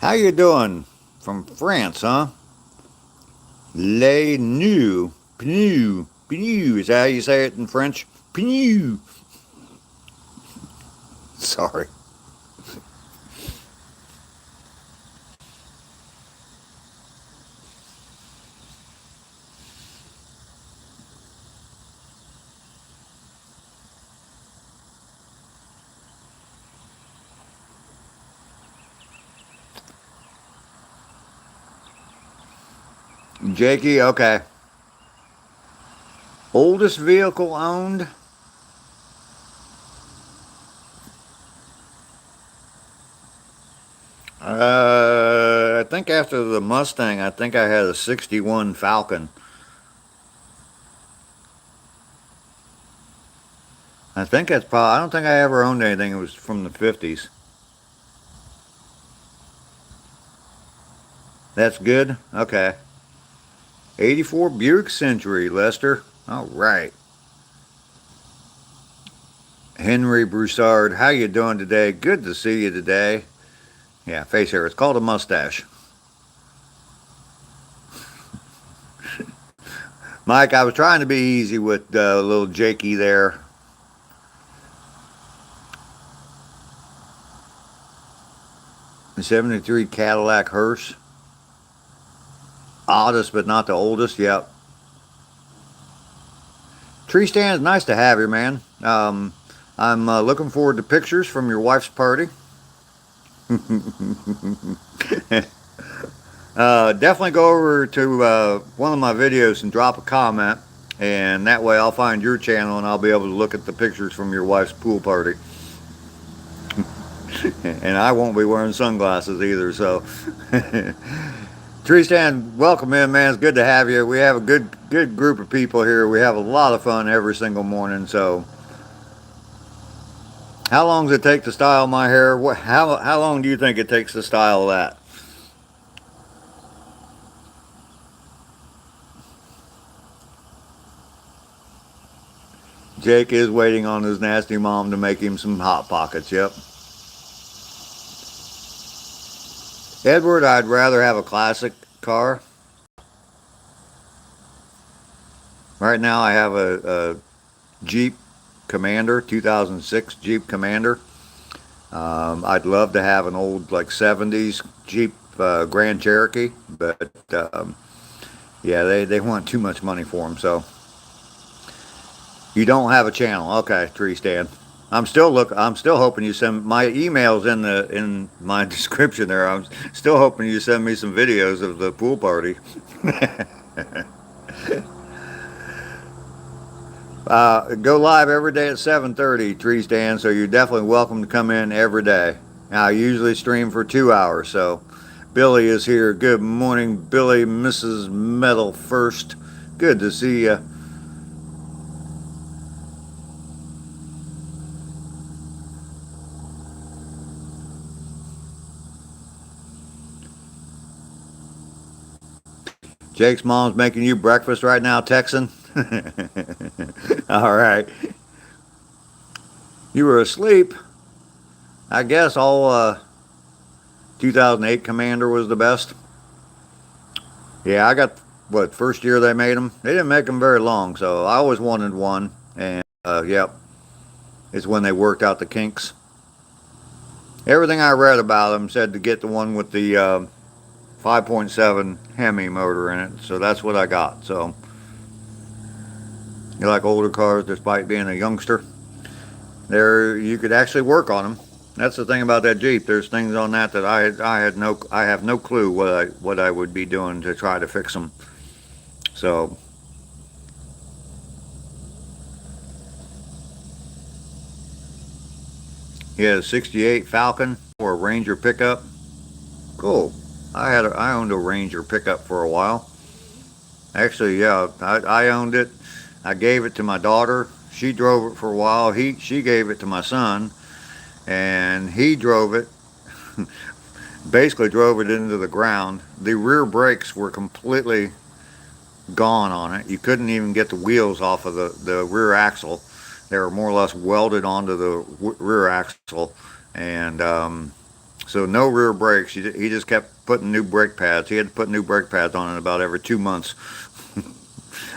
How you doing? From France, huh? Les Nus. Pneus. Pneus. Is that how you say it in French? Pneus. Sorry. Jakey, okay. Oldest vehicle owned? I think after the Mustang, I think I had a 61 Falcon. I think that's probably, I don't think I ever owned anything that was from the 50s. That's good? Okay. 84 Buick Century, Lester. All right. Henry Broussard, how you doing today? Good to see you today. Yeah, face hair. It's called a mustache. Mike, I was trying to be easy with little Jakey there. The 73 Cadillac hearse. Oldest, but not the oldest. Yep. Tree stand is nice to have here, man. I'm looking forward to pictures from your wife's party. Definitely go over to one of my videos and drop a comment, and that way I'll find your channel and I'll be able to look at the pictures from your wife's pool party. And I won't be wearing sunglasses either, so. Tree stand, welcome in, man. It's good to have you. We have a good group of people here. We have a lot of fun every single morning. So, how long does it take to style my hair? How long do you think it takes to style that? Jake is waiting on his nasty mom to make him some Hot Pockets. Yep. Edward, I'd rather have a classic car. Right now I have a Jeep Commander, 2006 Jeep Commander. I'd love to have an old like 70s Jeep Grand Cherokee, but yeah, they want too much money for them. So you don't have a channel, okay? Tree stand. I'm still hoping you send my emails in my description there. I'm still hoping you send me some videos of the pool party. Go live every day at 7:30, Tree stand. So you're definitely welcome to come in every day. Now, I usually stream for 2 hours, so Billy is here. Good morning, Billy, Mrs. Metal First. Good to see you. Jake's mom's making you breakfast right now, Texan. All right. You were asleep. I guess all 2008 Commander was the best. Yeah, I got what first year they made them. They didn't make them very long, so I always wanted one. And yep, it's when they worked out the kinks. Everything I read about them said to get the one with the 5.7 Hemi motor in it, so that's what I got. So you like older cars, despite being a youngster. There, you could actually work on them. That's the thing about that Jeep. There's things on that that I have no clue what I would be doing to try to fix them. So yeah, 68 Falcon or a Ranger pickup. Cool. I owned a Ranger pickup for a while. Actually, yeah, I owned it. I gave it to my daughter. She drove it for a while. She gave it to my son, and he drove it. Basically, drove it into the ground. The rear brakes were completely gone on it. You couldn't even get the wheels off of the rear axle. They were more or less welded onto the rear axle, and so no rear brakes. He just kept putting new brake pads. He had to put new brake pads on it about every 2 months.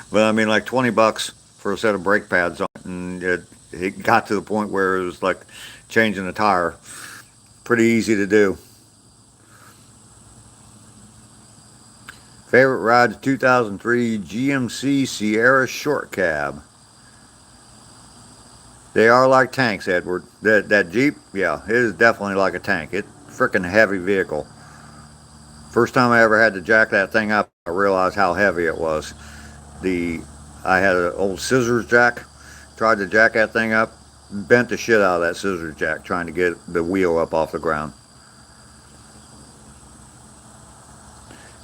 But I mean, like $20 for a set of brake pads on it, and it got to the point where it was like changing a tire. Pretty easy to do. Favorite ride: 2003 GMC Sierra Short Cab. They are like tanks, Edward. That Jeep, yeah, it is definitely like a tank. It's a freaking heavy vehicle. First time I ever had to jack that thing up, I realized how heavy it was. I had an old scissors jack, tried to jack that thing up, bent the shit out of that scissors jack trying to get the wheel up off the ground.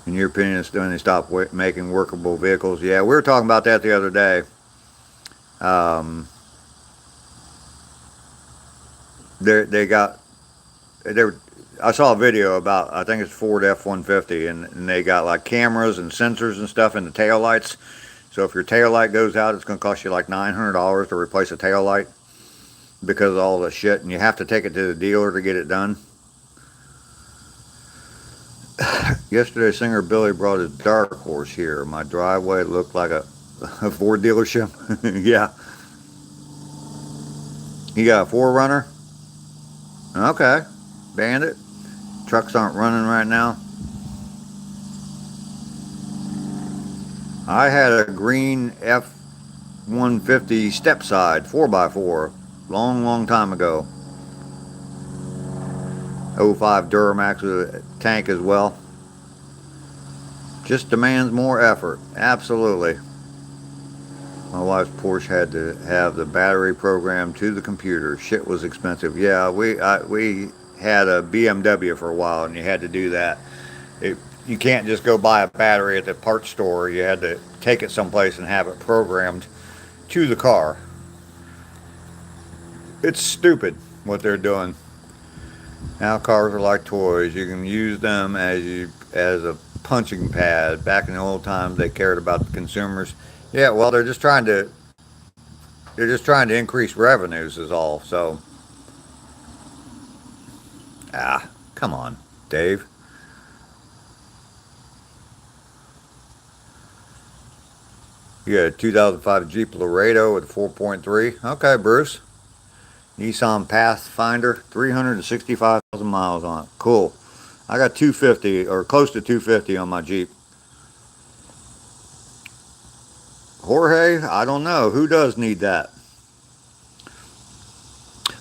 In your opinion, it's when they stop making workable vehicles? Yeah, we were talking about that the other day. They got I saw a video about, I think it's Ford F-150, and they got like cameras and sensors and stuff in the tail lights. So if your tail light goes out, it's going to cost you like $900 to replace a tail light because of all the shit, and you have to take it to the dealer to get it done. Yesterday, singer Billy brought his Dark Horse here. My driveway looked like a Ford dealership. Yeah. You got a 4Runner? Okay. Bandit. Trucks aren't running right now. I had a green F-150 step side 4x4 long time ago. 05 Duramax with a tank as well. Just demands more effort. Absolutely. My wife's Porsche had to have the battery programmed to the computer. Shit was expensive. Yeah, we had a BMW for a while, and you had to do that. You can't just go buy a battery at the parts store. You had to take it someplace and have it programmed to the car. It's stupid what they're doing. Now cars are like toys. You can use them as a punching pad. Back in the old times, they cared about the consumers. Yeah, well, they're just trying to increase revenues is all. So, come on, Dave. You got a 2005 Jeep Laredo with 4.3. Okay, Bruce. Nissan Pathfinder, 365,000 miles on it. Cool. I got 250 or close to 250 on my Jeep. Jorge, I don't know. Who does need that?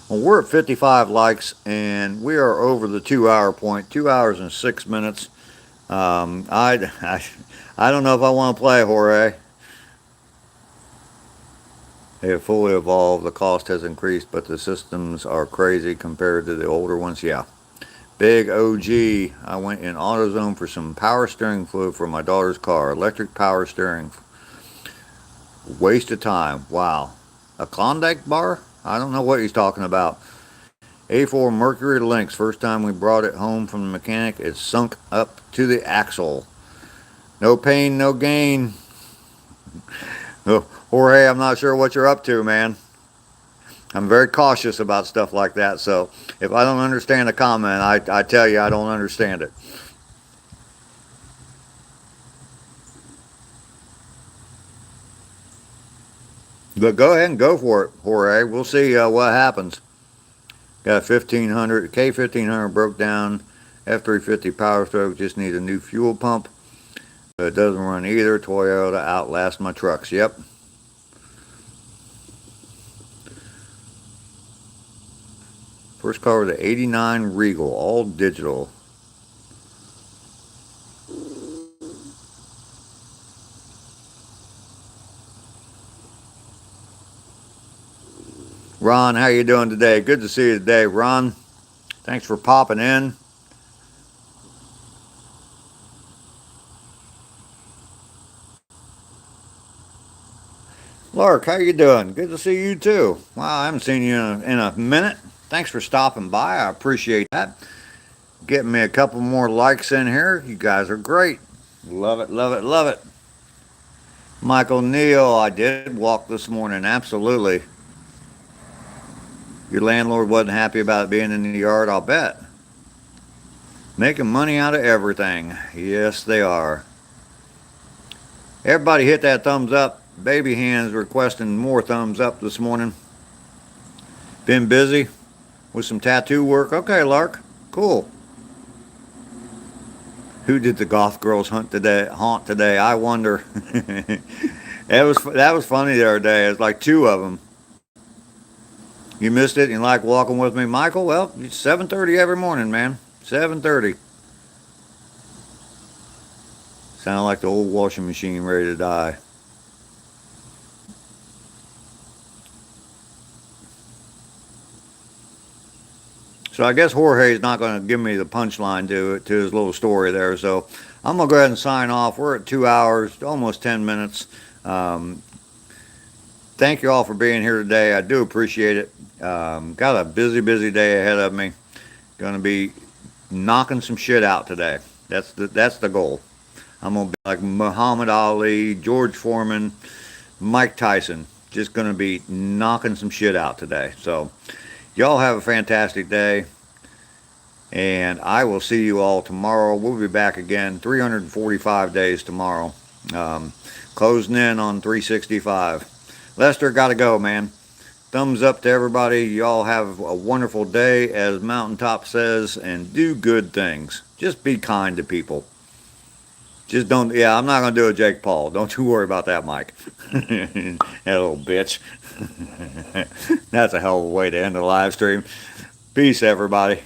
Well, we're at 55 likes, and we are over the 2-hour point. 2 hours and 6 minutes. I don't know if I want to play, Jorge. They have fully evolved. The cost has increased, but the systems are crazy compared to the older ones. Yeah. Big OG. I went in AutoZone for some power steering fluid for my daughter's car. Electric power steering. Waste of time. Wow. A Klondike bar? I don't know what he's talking about. A4 Mercury Lynx. First time we brought it home from the mechanic, it sunk up to the axle. No pain, no gain. Oh, Jorge, I'm not sure what you're up to, man. I'm very cautious about stuff like that, so if I don't understand a comment, I tell you I don't understand it. But go ahead and go for it, Jorge. We'll see what happens. Got a 1500, K1500 broke down, F350 Power Stroke, just need a new fuel pump. But it doesn't run either. Toyota outlast my trucks. Yep. First car was the 89 Regal, all digital. Ron, how you doing today? Good to see you today, Ron. Thanks for popping in. Lark, how you doing? Good to see you too. Wow, I haven't seen you in a minute. Thanks for stopping by. I appreciate that. Getting me a couple more likes in here. You guys are great. Love it, love it, love it. Michael Neal, I did walk this morning. Absolutely. Your landlord wasn't happy about it being in the yard, I'll bet. Making money out of everything. Yes, they are. Everybody hit that thumbs up. Baby Hands requesting more thumbs up this morning. Been busy with some tattoo work. Okay, Lark. Cool. Who did the goth girls haunt today? I wonder. That was funny the other day. It was like two of them. You missed it and you like walking with me, Michael? Well, it's 7:30 every morning, man. 7:30. Sound like the old washing machine ready to die. So I guess Jorge's not going to give me the punchline to his little story there. So I'm going to go ahead and sign off. We're at 2 hours, almost 10 minutes. Thank you all for being here today. I do appreciate it. Got a busy day ahead of me. Going to be knocking some shit out today. That's the goal. I'm going to be like Muhammad Ali, George Foreman, Mike Tyson. Just going to be knocking some shit out today. So y'all have a fantastic day, and I will see you all tomorrow. We'll be back again, 345 days tomorrow. Closing in on 365. Lester, got to go, man. Thumbs up to everybody. Y'all have a wonderful day, as Mountaintop says, and do good things. Just be kind to people. Just don't, yeah, I'm not going to do a Jake Paul. Don't you worry about that, Mike. That little bitch. That's a hell of a way to end the live stream. Peace, everybody.